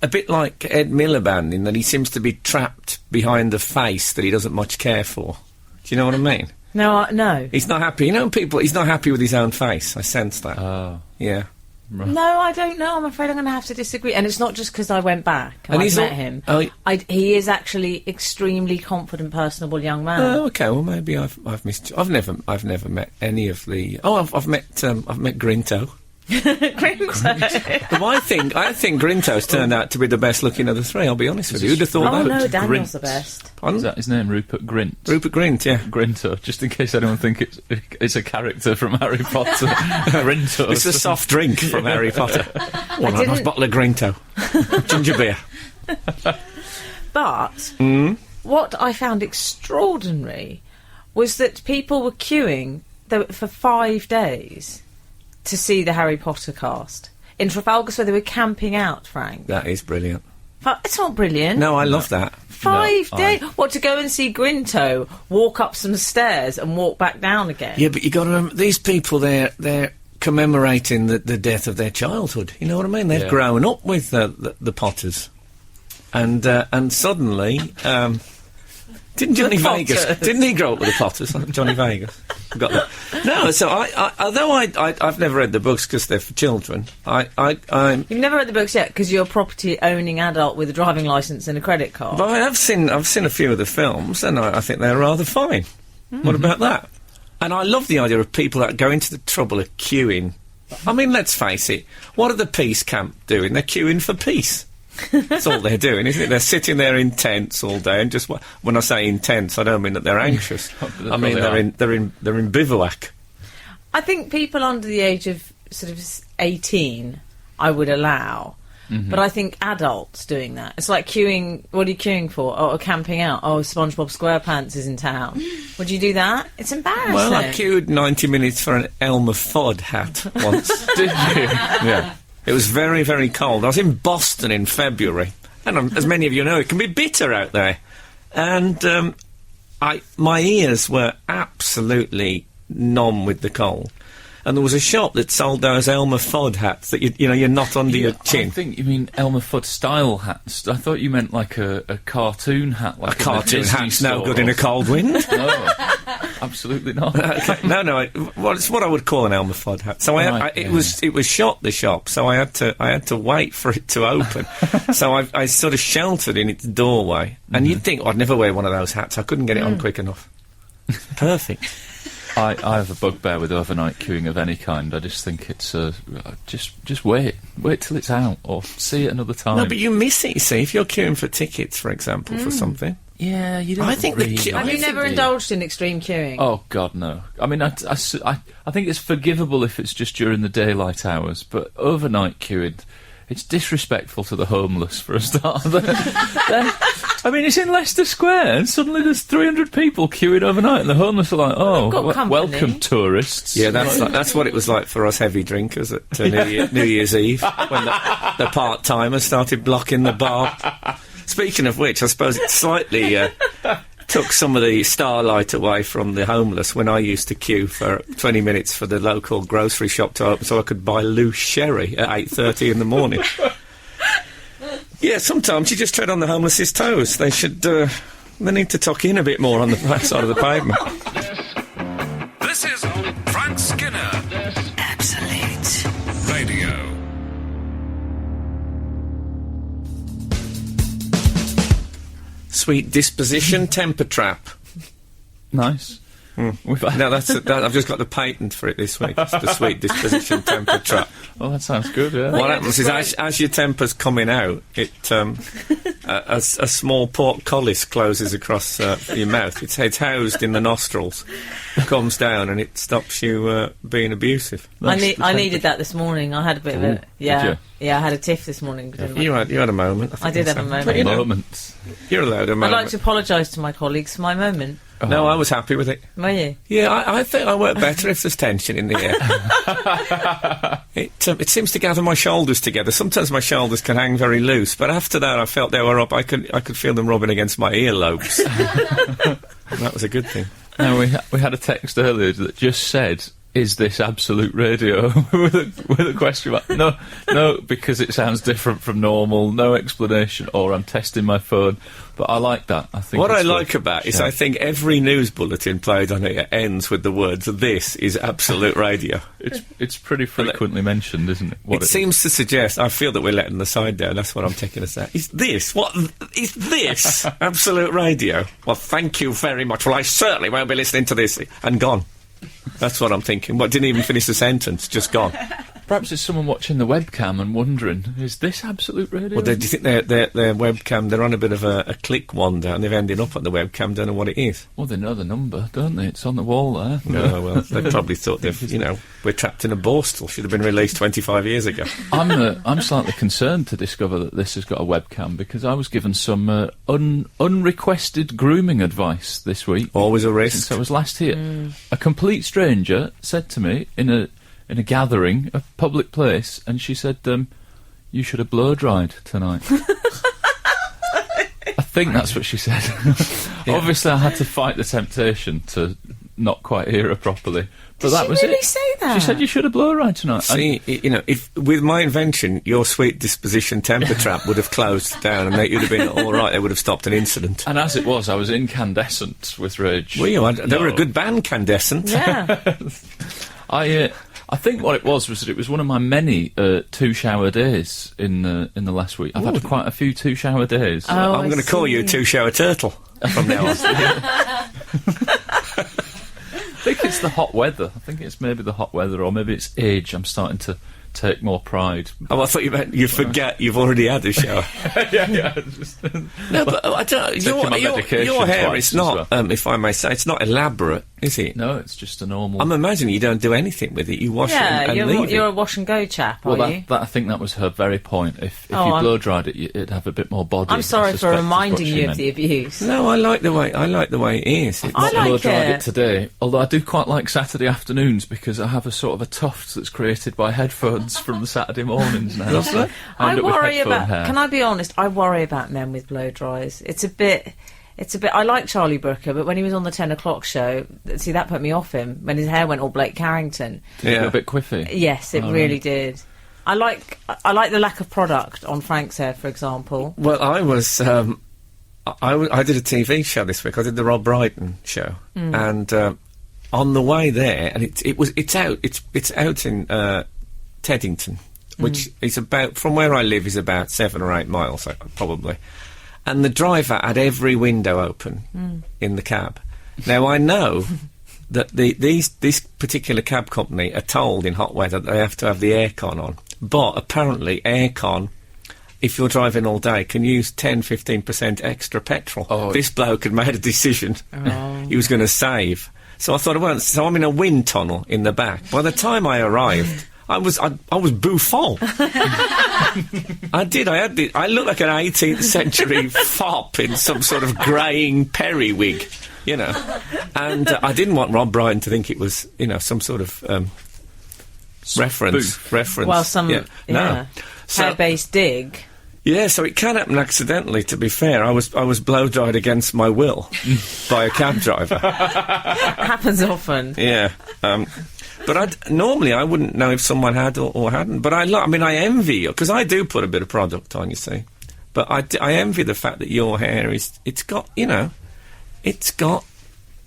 a bit like Ed Miliband in that he seems to be trapped behind a face that he doesn't much care for. Do you know what I mean? No. He's not happy. You know, he's not happy with his own face. I sense that. Oh. Yeah. No, I don't know. I'm afraid I'm going to have to disagree. And it's not just because I went back and And I've he's met al- him. oh, He is actually extremely confident, personable young man. Oh, okay. Well, maybe I've missed. I've never met any of the. Oh, I've met Grinto. Well, I think Grinto's turned out to be the best looking of the 3. I'll be honest with you. Who'd have thought Oh that? no, Daniel's Grint. the best. Pardon? Is that his name, Rupert Grint? Rupert Grint, yeah. Grinto, just in case anyone think it's a character from Harry Potter. Grinto. It's a soft drink from Harry Potter. One nice didn't- bottle of Grinto. Ginger beer. But what I found extraordinary was that people were queuing for 5 days to see the Harry Potter cast. In Trafalgar Square, they were camping out, Frank. That is brilliant. It's not brilliant. No, I love that. 5 No, days? What, to go and see Grinto walk up some stairs and walk back down again? Yeah, but you got to remember, these people, they're commemorating the death of their childhood. You know what I mean? They've Yeah. grown up with the Potters. and suddenly, didn't Johnny The Vegas? Potters. Didn't he grow up with the Potters? Johnny Vegas. Got that. No, so although I've never read the books because they're for children. I'm. You've never read the books yet because you're a property-owning adult with a driving licence and a credit card. But I've seen a few of the films, and I think they're rather fine. What about that? And I love the idea of people that go into the trouble of queuing. I mean, let's face it. What are the peace camp doing? They're queuing for peace. That's all they're doing, isn't it? They're sitting there in tents all day, and just when I say intense, I don't mean that they're anxious. I mean they're in bivouac. I think people under the age of sort of 18, I would allow. But I think adults doing that. It's like queuing. What are you queuing for? Oh, camping out. Oh, SpongeBob SquarePants is in town. Would you do that? It's embarrassing. Well, I queued 90 minutes for an Elmer Fudd hat once. Did you? Yeah. It was very, very cold. I was in Boston in February, and as many of you know, it can be bitter out there. And my ears were absolutely numb with the cold. And there was a shop that sold those Elmer Fudd hats that you're not under your chin. I think you mean Elmer Fudd style hats. I thought you meant like a cartoon hat. Like a cartoon hat's no good in a cold wind. No, absolutely not. Okay. No. It's what I would call an Elmer Fudd hat. So it was shut, the shop. So I had to wait for it to open. So I sort of sheltered in its doorway. And you'd think I'd never wear one of those hats. I couldn't get it on quick enough. Perfect. I have a bugbear with overnight queuing of any kind. I just think it's just wait till it's out, or see it another time. No, but you miss it. You see, if you're queuing for tickets, for example, for something. Yeah, you don't. I think really Have you never indulged in extreme queuing? Oh God, no. I mean, I think it's forgivable if it's just during the daylight hours, but overnight queuing, it's disrespectful to the homeless for a start. I mean, it's in Leicester Square, and suddenly there's 300 people queuing overnight, and the homeless are like, "Oh, welcome, tourists." Yeah, that's what it was like for us heavy drinkers at New Year's Eve, when the part-timers started blocking the bar. Speaking of which, I suppose it slightly took some of the starlight away from the homeless when I used to queue for 20 minutes for the local grocery shop to open so I could buy loose sherry at 8:30 in the morning. Yeah, sometimes you just tread on the homeless's toes. They should, they need to tuck in a bit more on the side of the pavement. This is Frank Skinner Absolute Radio. Sweet disposition temper trap. Nice. No, I've just got the patent for it this week. It's the sweet disposition temper trap. Well, that sounds good, yeah. What happens is, as your temper's coming out, it a small portcullis closes across your mouth. It's housed in the nostrils, comes down, and it stops you being abusive. I needed that this morning. I had a bit of a... Yeah. Did Yeah, I had a tiff this morning. You had a moment. I did have a moment. But, Moments. You're allowed a I'd moment. like to apologise to my colleagues for my moment. No, I was happy with it. Were you? Yeah, I think I work better if there's tension in the air. It seems to gather my shoulders together. Sometimes my shoulders can hang very loose, but after that I felt they were up. I could feel them rubbing against my earlobes. That was a good thing. Now, we had a text earlier that just said, "Is this Absolute Radio?" with a question mark. No, because it sounds different from normal. No explanation, or I'm testing my phone. But I like that. I think what I like about it is I think every news bulletin played on it ends with the words, "This is Absolute Radio." It's pretty frequently mentioned, isn't it? It seems to suggest, I feel that we're letting the side down. That's what I'm taking us at. Is this Absolute Radio? Well, thank you very much. Well, I certainly won't be listening to this. And gone. That's what I'm thinking. Didn't even finish the sentence, just gone. Perhaps it's someone watching the webcam and wondering, is this Absolute Radio? Well, do you think their webcam, they're on a bit of a click wander and they've ended up on the webcam, don't know what it is? Well, they know the number, don't they? It's on the wall there. No, well, they probably thought we're trapped in a borstal, should have been released 25 years ago. I'm slightly concerned to discover that this has got a webcam, because I was given some unrequested grooming advice this week. Always a risk. Since I was last here. A complete stranger said to me in a gathering, a public place, and she said, "You should have blow-dried tonight." I think that's what she said. Yeah. Obviously, I had to fight the temptation to not quite hear her properly. But Did that she was really it. say that? Yeah. She said you should have blow-dried tonight. See, you know, if with my invention, your sweet disposition temper trap would have closed down and you'd have been all right. They would have stopped an incident. And as it was, I was incandescent with rage. Were you? They were a good band, Candescent. Yeah. I think what it was that it was one of my many 2-shower days in the last week. I've had quite a few 2-shower days. Oh, I'm going to call you a 2-shower turtle from now on. I think it's the hot weather. I think it's maybe the hot weather, or maybe it's age. I'm starting to take more pride. Oh, I thought you meant you forget you've already had a shower. yeah. No, but I don't. Your hair is not, if I may say, it's not elaborate, is it? No, it's just a normal. I'm imagining you don't do anything with it. You wash it and leave you're it. a wash and go chap, Well, are you? I think that was her very point. If you I'm- blow dried it, it'd have a bit more body. I'm sorry I for suspect is reminding what she you of meant. the abuse. No, I like the way it is. It's, I like Blow dried it. it today, although I do quite like Saturday afternoons because I have a sort of a tuft that's created by headphones from the Saturday mornings now. So I end up with worry headphone about. hair. Can I be honest? I worry about men with blow dries. It's a bit. I like Charlie Brooker, but when he was on the 10 o'clock show, see, that put me off him when his hair went all Blake Carrington. Did it go a bit quiffy? Yes, it Oh, really right. did. I like the lack of product on Frank's hair, for example. well, I was. I did a TV show this week. I did the Rob Brydon show, and on the way there, and it's out in Teddington, which is about, from where I live, is about 7 or 8 miles, probably. And the driver had every window open in the cab. Now I know that this particular cab company are told in hot weather that they have to have the aircon on, but apparently aircon, if you're driving all day, can use 10-15% extra petrol. Oh. This bloke had made a decision. He was going to save. So I thought, well, so I'm in a wind tunnel in the back. By the time I arrived, I was bouffant. I looked like an 18th century fop in some sort of greying periwig, you know. And I didn't want Rob Brydon to think it was, you know, some sort of reference. Well, some No. So, hair-based dig. yeah, so it can happen accidentally, to be fair. I was blow-dried against my will by a cab driver. Happens often. Yeah. But normally I wouldn't know if someone had or hadn't. But I envy you, because I do put a bit of product on, you see. But I envy the fact that your hair it's got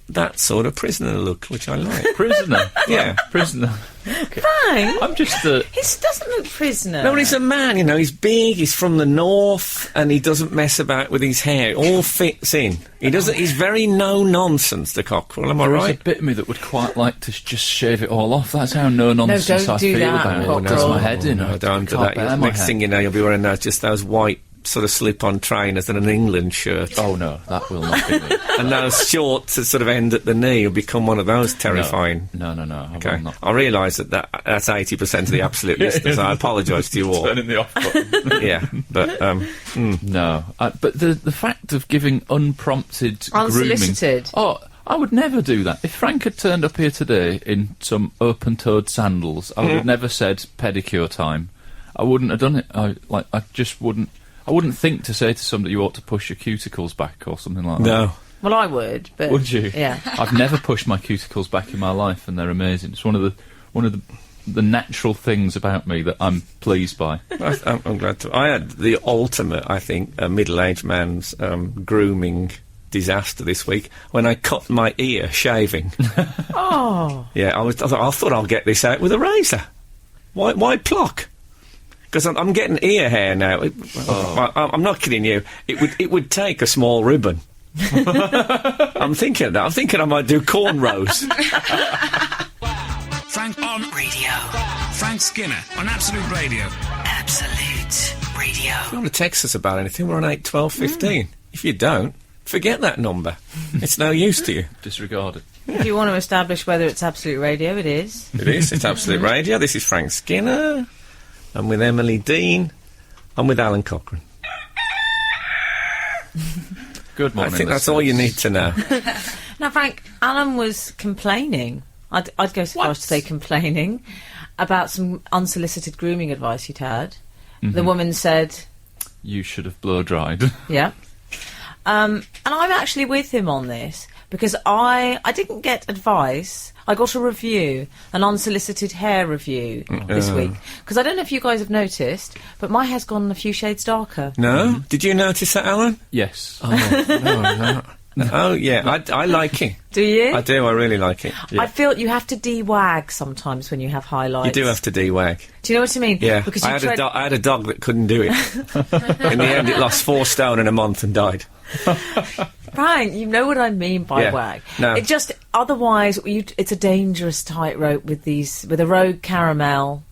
that sort of prisoner look, which I like. Prisoner? Yeah. Prisoner. Frank, I'm just he doesn't look prisoner. No, but he's a man, you know, he's big, he's from the north, and he doesn't mess about with his hair. It all fits in. He's very no-nonsense, the cockerel, am I There is right? a bit of me that would quite like to just shave it all off. That's how no-nonsense don't I do feel that, about it. Cockerel. It does my head in. No, I don't do can't that. bear my Next hair. thing you know, you'll be wearing just those white sort of slip-on trainers and an England shirt. Oh no, that will not be me. And those shorts that sort of end at the knee. You'll become one of those terrifying. No. I Okay, will not. I realise that's 80% of the absolute listeners. I apologise to you all. Turning the off button. Yeah, but No, but the fact of giving unprompted Unsolicited. grooming. Oh, I would never do that. If Frank had turned up here today in some open-toed sandals, I would have never said pedicure time. I wouldn't have done it. I just wouldn't. I wouldn't think to say to somebody you ought to push your cuticles back or something like that. no. Well, I would, but Would you? Yeah. I've never pushed my cuticles back in my life, and they're amazing. It's one of the natural things about me that I'm pleased by. I'm glad to. I had the ultimate, I think, middle-aged man's grooming disaster this week when I cut my ear shaving. Oh, Yeah, I thought I'll get this out with a razor. Why pluck? Because I'm getting ear hair now. I'm not kidding you. It would take a small ribbon. I'm thinking of that. I'm thinking I might do cornrows. Frank on radio. Frank Skinner on Absolute Radio. Absolute Radio. If you want to text us about anything, we're on 8 12 15. If you don't, forget that number. It's no use to you. Disregard it. if you want to establish whether it's Absolute Radio, it is. It is. It's Absolute Radio. This is Frank Skinner. I'm with Emily Dean. I'm with Alan Cochrane. Good I morning. think that's all you need to know. Now, Frank, Alan was complaining. I'd go so far as to say complaining about some unsolicited grooming advice he'd had. The woman said, You should have blow dried. yeah. And I'm actually with him on this because I didn't get advice. I got a review, an unsolicited hair review this week. Because I don't know if you guys have noticed, but my hair's gone a few shades darker. No? Did you notice that, Alan? Yes. Oh, no. Oh, yeah, I like it. Do you? I do, I really like it. I feel you have to de-wag sometimes when you have highlights. You do have to de-wag. Do you know what I mean? Yeah, Because I had a dog that couldn't do it. In the end, it lost 4 stone in a month and died. Frank, you know what I mean by Yeah. wag. No. It just, otherwise, it's a dangerous tightrope with a rogue caramel,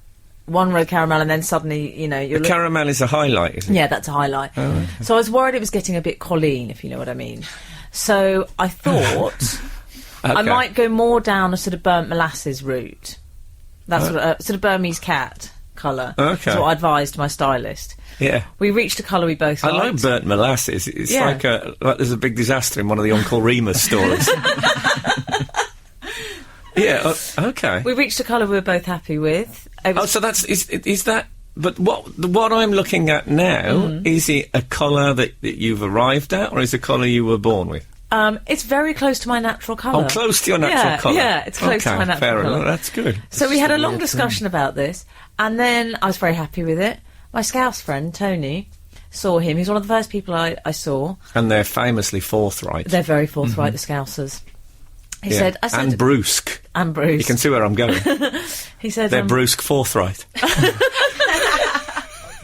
one rogue caramel, and then suddenly, you're... The caramel is a highlight, isn't it? Yeah, that's a highlight. Oh, okay. So I was worried it was getting a bit Colleen, if you know what I mean. So I thought I Okay. might go more down a sort of burnt molasses route. That's sort of Burmese cat colour. Okay. That's what I advised my stylist. Yeah. We reached a colour we both I liked. like burnt molasses. It's Yeah. like there's a big disaster in one of the Uncle Remus stories. Yeah, okay. We reached a colour we were both happy with. It Oh, was- so is that... But what I'm looking at now, is it a colour that you've arrived at, or is it a colour you were born with? it's very close to my natural colour. Oh, close to your natural colour. Yeah, it's close to my natural fair colour. enough. That's good. So we had a long discussion about this, and then I was very happy with it. My Scouse friend, Tony, saw him. He's one of the first people I saw. And they're famously forthright. They're very forthright, the Scousers. He said... I said... And brusque. And Bruce. You can see where I'm going. He said... They're brusque forthright.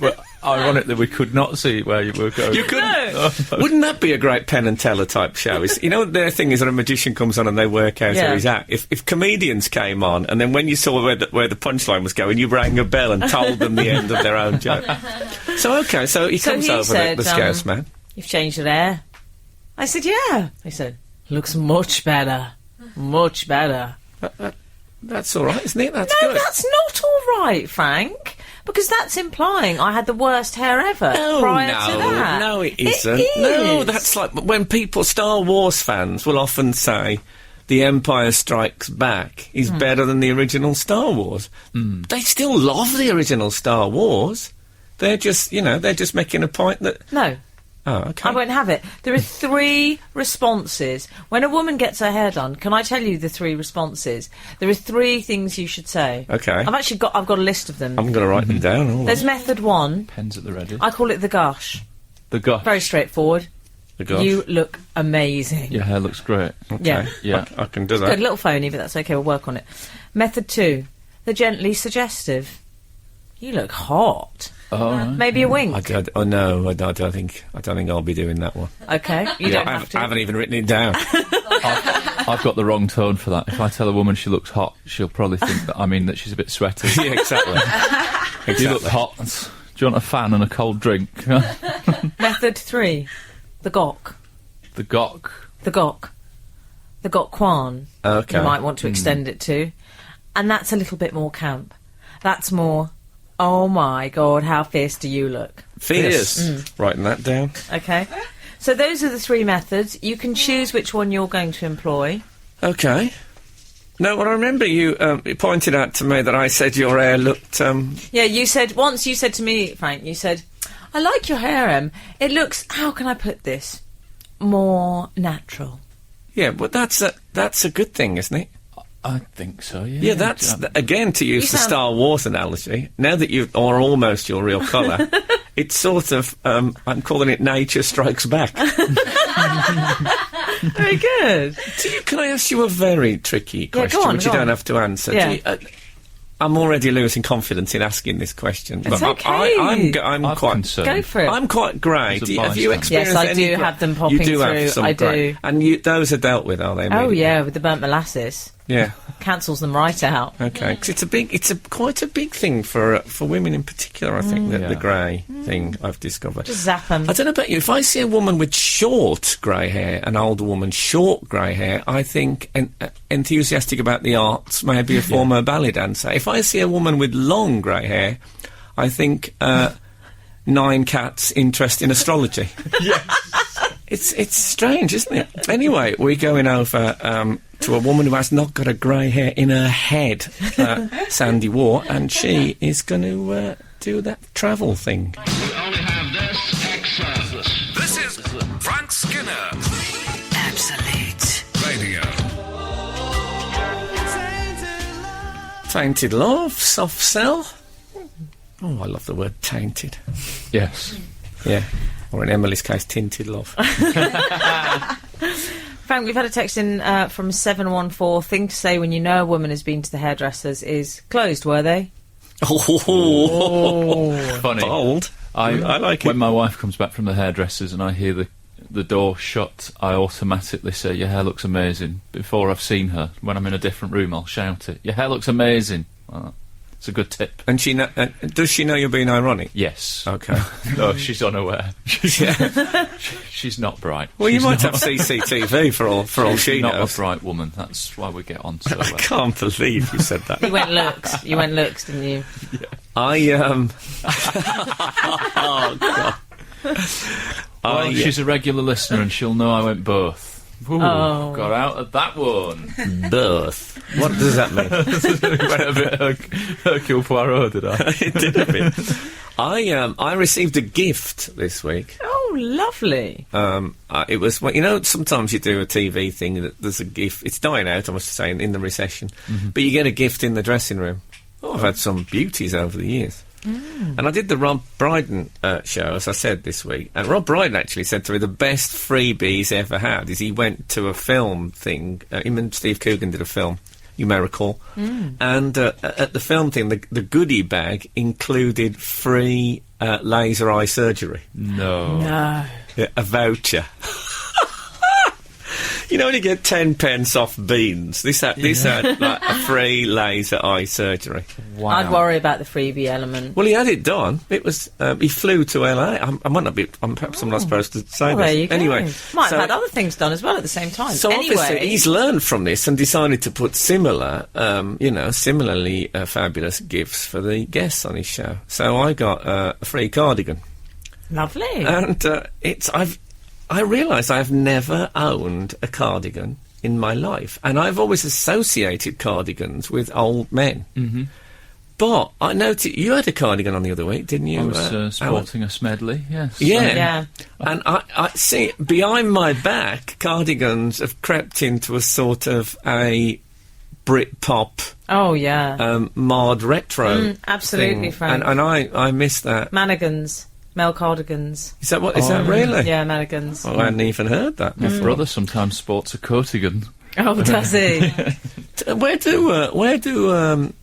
Well, ironically, we could not see where you were going. You couldn't. Wouldn't that be a great Penn and Teller type show? Their thing is that a magician comes on and they work out Yeah. who he's at. If comedians came on and then when you saw where the punchline was going, you rang a bell and told them the end of their own joke. So he So comes he over, said, the Scouse man. You've changed your hair. I said, yeah. He said, looks much better. Much better. That's all right, isn't it? That's No, good. that's not all right, Frank. Because that's implying I had the worst hair ever prior to that. No, it isn't. It No, is. that's like when Star Wars fans will often say The Empire Strikes Back is better than the original Star Wars. They still love the original Star Wars. They're just making a point that... No, Oh, okay. I won't have it. There are 3 responses. When a woman gets her hair done, can I tell you the 3 responses? There are 3 things you should say. Okay. I've got a list of them. I'm going to write them down. All There's right. method 1. Pens at the ready. I call it the gush. The gosh. Very straightforward. The gosh. You look amazing. Your hair looks great. Okay. Yeah. Yeah. I can do Good, a that. little phony, but that's okay. We'll work on it. Method 2. The gently suggestive. You look hot. Oh, right. Maybe a wink. I don't think I'll be doing that one. Okay, you don't have I to. haven't even written it down. I've got the wrong tone for that. If I tell a woman she looks hot, she'll probably think that I mean that she's a bit sweaty. Yeah, exactly. You look hot. Do you want a fan and a cold drink? Method 3. The gok. The gok. The gok. The gok kwan. Okay. You might want to extend it to. And that's a little bit more camp. That's more, oh my God, how fierce do you look? Fierce. Writing that down. Okay? So those are the 3 methods. You can choose which one you're going to employ. Okay. No, well, I remember you pointed out to me that I said your hair looked... Yeah, you said to me, Frank, you said, I like your hair, Em. It looks, how can I put this? More natural. Yeah, but that's a good thing, isn't it? I think so, yeah. Yeah, that's... again, to use You the sound- Star Wars analogy, now that you are almost your real colour, it's sort of... I'm calling it nature strikes back. Very good. Can I ask you a very tricky question, go on, which go you don't on. have to answer? Yeah. I'm already losing confidence in asking this question. It's but okay. I'm I've quite concerned. Go for it. I'm quite grey. As a Have you bystander. experienced Yes, I any do grey? have them popping You do have through, some I grey. do. And those are dealt with, are they? Oh, immediately? yeah, with the burnt molasses. Yeah. Cancels them right out. Okay. 'Cause it's quite a big thing for women in particular. I think that the Yeah. grey thing I've discovered. Just zap them. I don't know about you. If I see a woman with short grey hair, an older woman, short grey hair, I think enthusiastic about the arts, maybe a former ballet dancer. If I see a woman with long grey hair, I think 9 cats interest in astrology. It's strange, isn't it? Anyway, we're going over to a woman who has not got a grey hair in her head, Sandy War, and she is going to do that travel thing. This is Frank Skinner. Absolute Tainted love, soft sell. Oh, I love the word tainted. Yes. Yeah. Or in Emily's case, tinted love. Frank, we've had a text in from 714. Thing to say when you know a woman has been to the hairdressers is, closed, were they? Oh, Funny. bold. I like it. When my wife comes back from the hairdressers and I hear the door shut, I automatically say, your hair looks amazing. Before I've seen her, when I'm in a different room, I'll shout it. Your hair looks amazing. It's a good tip. And does she know you're being ironic? Yes. Okay. No, she's unaware. She's not bright. Well, you She's might not- have CCTV for all she She's not knows. a bright woman. That's why we get on so I well. can't believe you said that. You went looks. You went looks, didn't you? Well, she's a regular listener and she'll know I went both. Ooh, got out of that one. Birth. What does that mean? Went a bit Hercule Poirot, did I? It did a bit. I received a gift this week. Oh, lovely. It was, well, you know, sometimes you do a TV thing that there's a gift. It's dying out, I must say, in the recession. But you get a gift in the dressing room. I've had some beauties over the years. And I did the Rob Brydon show, as I said, this week. And Rob Brydon actually said to me the best freebie he's ever had is he went to a film thing. Him and Steve Coogan did a film, you may recall. And at the film thing, the goodie bag included free laser eye surgery. No. No. Yeah, a voucher. You know when you get 10 pence off beans? This had like a free laser eye surgery. Wow. I'd worry about the freebie element. Well, he had it done. It was he flew to LA. I might not be. Perhaps I'm not supposed to say Well, this. there you go. Anyway, Might so- have had other things done as well at the same time. So anyway, obviously he's learned from this and decided to put similarly fabulous gifts for the guests on his show. So I got a free cardigan, lovely. and I realised I've never owned a cardigan in my life, and I've always associated cardigans with old men. But I noticed you had a cardigan on the other week, didn't you? I was Alan? sporting a Smedley, yes. Yeah. And I see, behind my back, cardigans have crept into a sort of a Britpop, Oh, yeah. mod retro absolutely, thing. Frank. And I missed that. Manigans. Male cardigans. Is that what? Is that really? Yeah, manigans. Oh, I hadn't even heard that My before. brother sometimes sports a coatigan. Oh, does he? Where do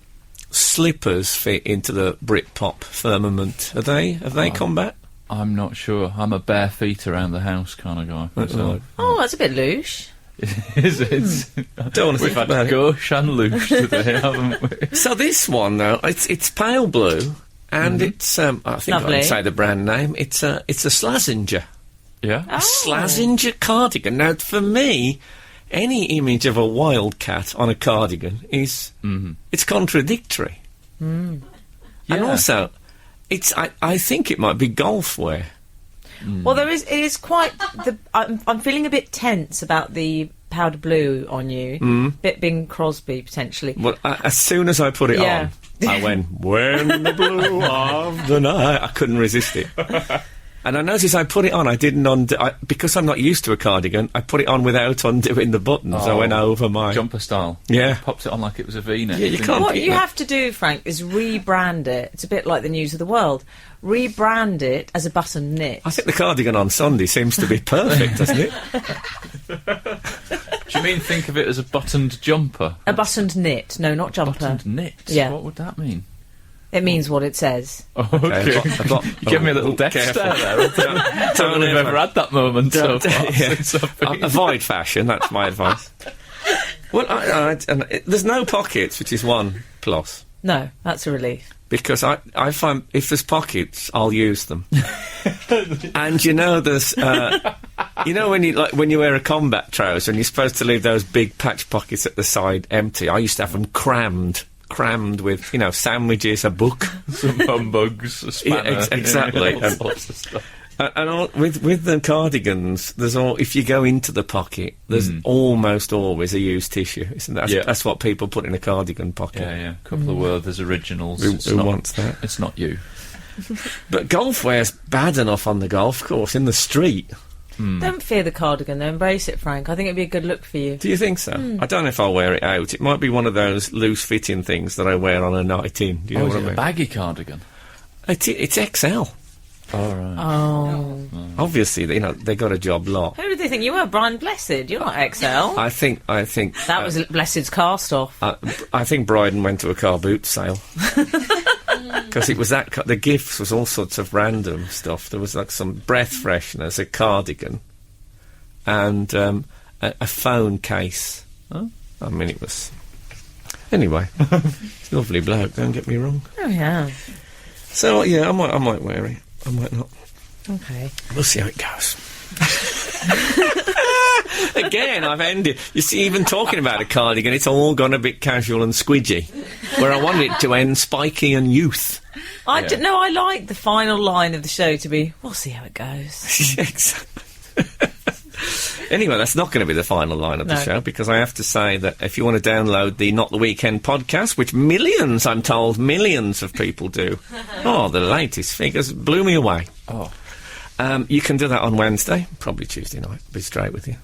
slippers fit into the Britpop firmament? Have they come back? I'm not sure. I'm a bare feet around the house kind of guy. That's So- odd. Oh, that's a bit louche. Is it? Don't want to We've think about had it. Gush and Loosh today, haven't we? So this one though, it's pale blue, and it's I think I Lovely. would say the brand name. It's a Slazenger. Yeah. A Slazenger cardigan. Now, for me, any image of a wildcat on a cardigan is it's contradictory. And Yeah. also, I think it might be golf wear. Well, it is quite. I'm feeling a bit tense about the powder blue on you. Bit Bing Crosby, potentially. Well, as soon as I put it Yeah. on, I went, when the blue of the night. I couldn't resist it. And I noticed I put it on, I didn't undo... because I'm not used to a cardigan, I put it on without undoing the buttons. I went over my... Jumper style. Yeah. Popped it on like it was a V-neck. Yeah, you didn't can't- What beat you that. have to do, Frank, is rebrand it. It's a bit like the News of the World. Rebrand it as a button knit. I think the cardigan on Sunday seems to be perfect, doesn't it? Do you mean think of it as a buttoned jumper? A buttoned knit. No, not jumper. Buttoned knit? Yeah. What would that mean? It means what it says. Oh, okay. You gave me a little death careful. stare there. I don't know if I've ever had that moment so far. Yeah. since I've been- Avoid fashion, that's my advice. Well, there's no pockets, which is one plus. No, that's a relief. Because I find if there's pockets, I'll use them. And you know, there's when you wear a combat trouser and you're supposed to leave those big patch pockets at the side empty. I used to have them crammed with sandwiches, a book, Some humbugs, a spanner. Yeah, exactly. all sorts of stuff. and with the cardigans. If you go into the pocket, there's almost always a used tissue. Isn't that? Yeah. That's what people put in a cardigan pocket. Yeah. A couple of Werther's originals. Who It's not- wants that? It's not you. But golf wear's bad enough on the golf course. In the street, Don't fear the cardigan, though. Embrace it, Frank. I think it'd be a good look for you. Do you think so? I don't know if I'll wear it out. It might be one of those loose-fitting things that I wear on a night in. Do you know Is what I it mean? a baggy cardigan? It's XL. All right. Oh. Obviously, they got a job lot. Who did they think you were? Brian Blessed? You're not XL. I think That was Blessed's cast-off. I think Bryden went to a car boot sale. Because it was the gifts was all sorts of random stuff. There was like some breath fresheners, a cardigan, and a phone case. Huh? I mean, it was... Anyway, it's a lovely bloke, don't get me wrong. Oh, yeah. So, yeah, I might wear it. I might not. Okay. We'll see how it goes. Again, I've ended. You see, even talking about a cardigan, it's all gone a bit casual and squidgy. Where I wanted it to end spiky and youth. I like the final line of the show to be, we'll see how it goes. Exactly. Anyway, that's not going to be the final line of the show, because I have to say that if you want to download the Not the Weekend podcast, which millions, I'm told, millions of people do. Oh, the latest figures blew me away. Oh. You can do that on Wednesday, probably Tuesday night, be straight with you.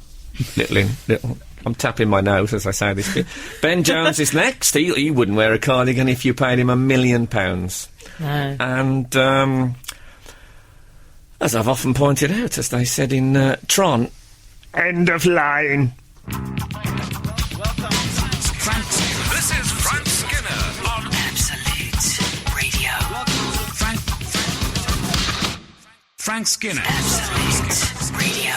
Little. I'm tapping my nose as I say this bit. Ben Jones is next. He wouldn't wear a cardigan if you paid him £1 million. No. And, as I've often pointed out, as they said in Tron, end of line. This is Frank Skinner on Absolute Radio. Frank Skinner. Absolute Radio.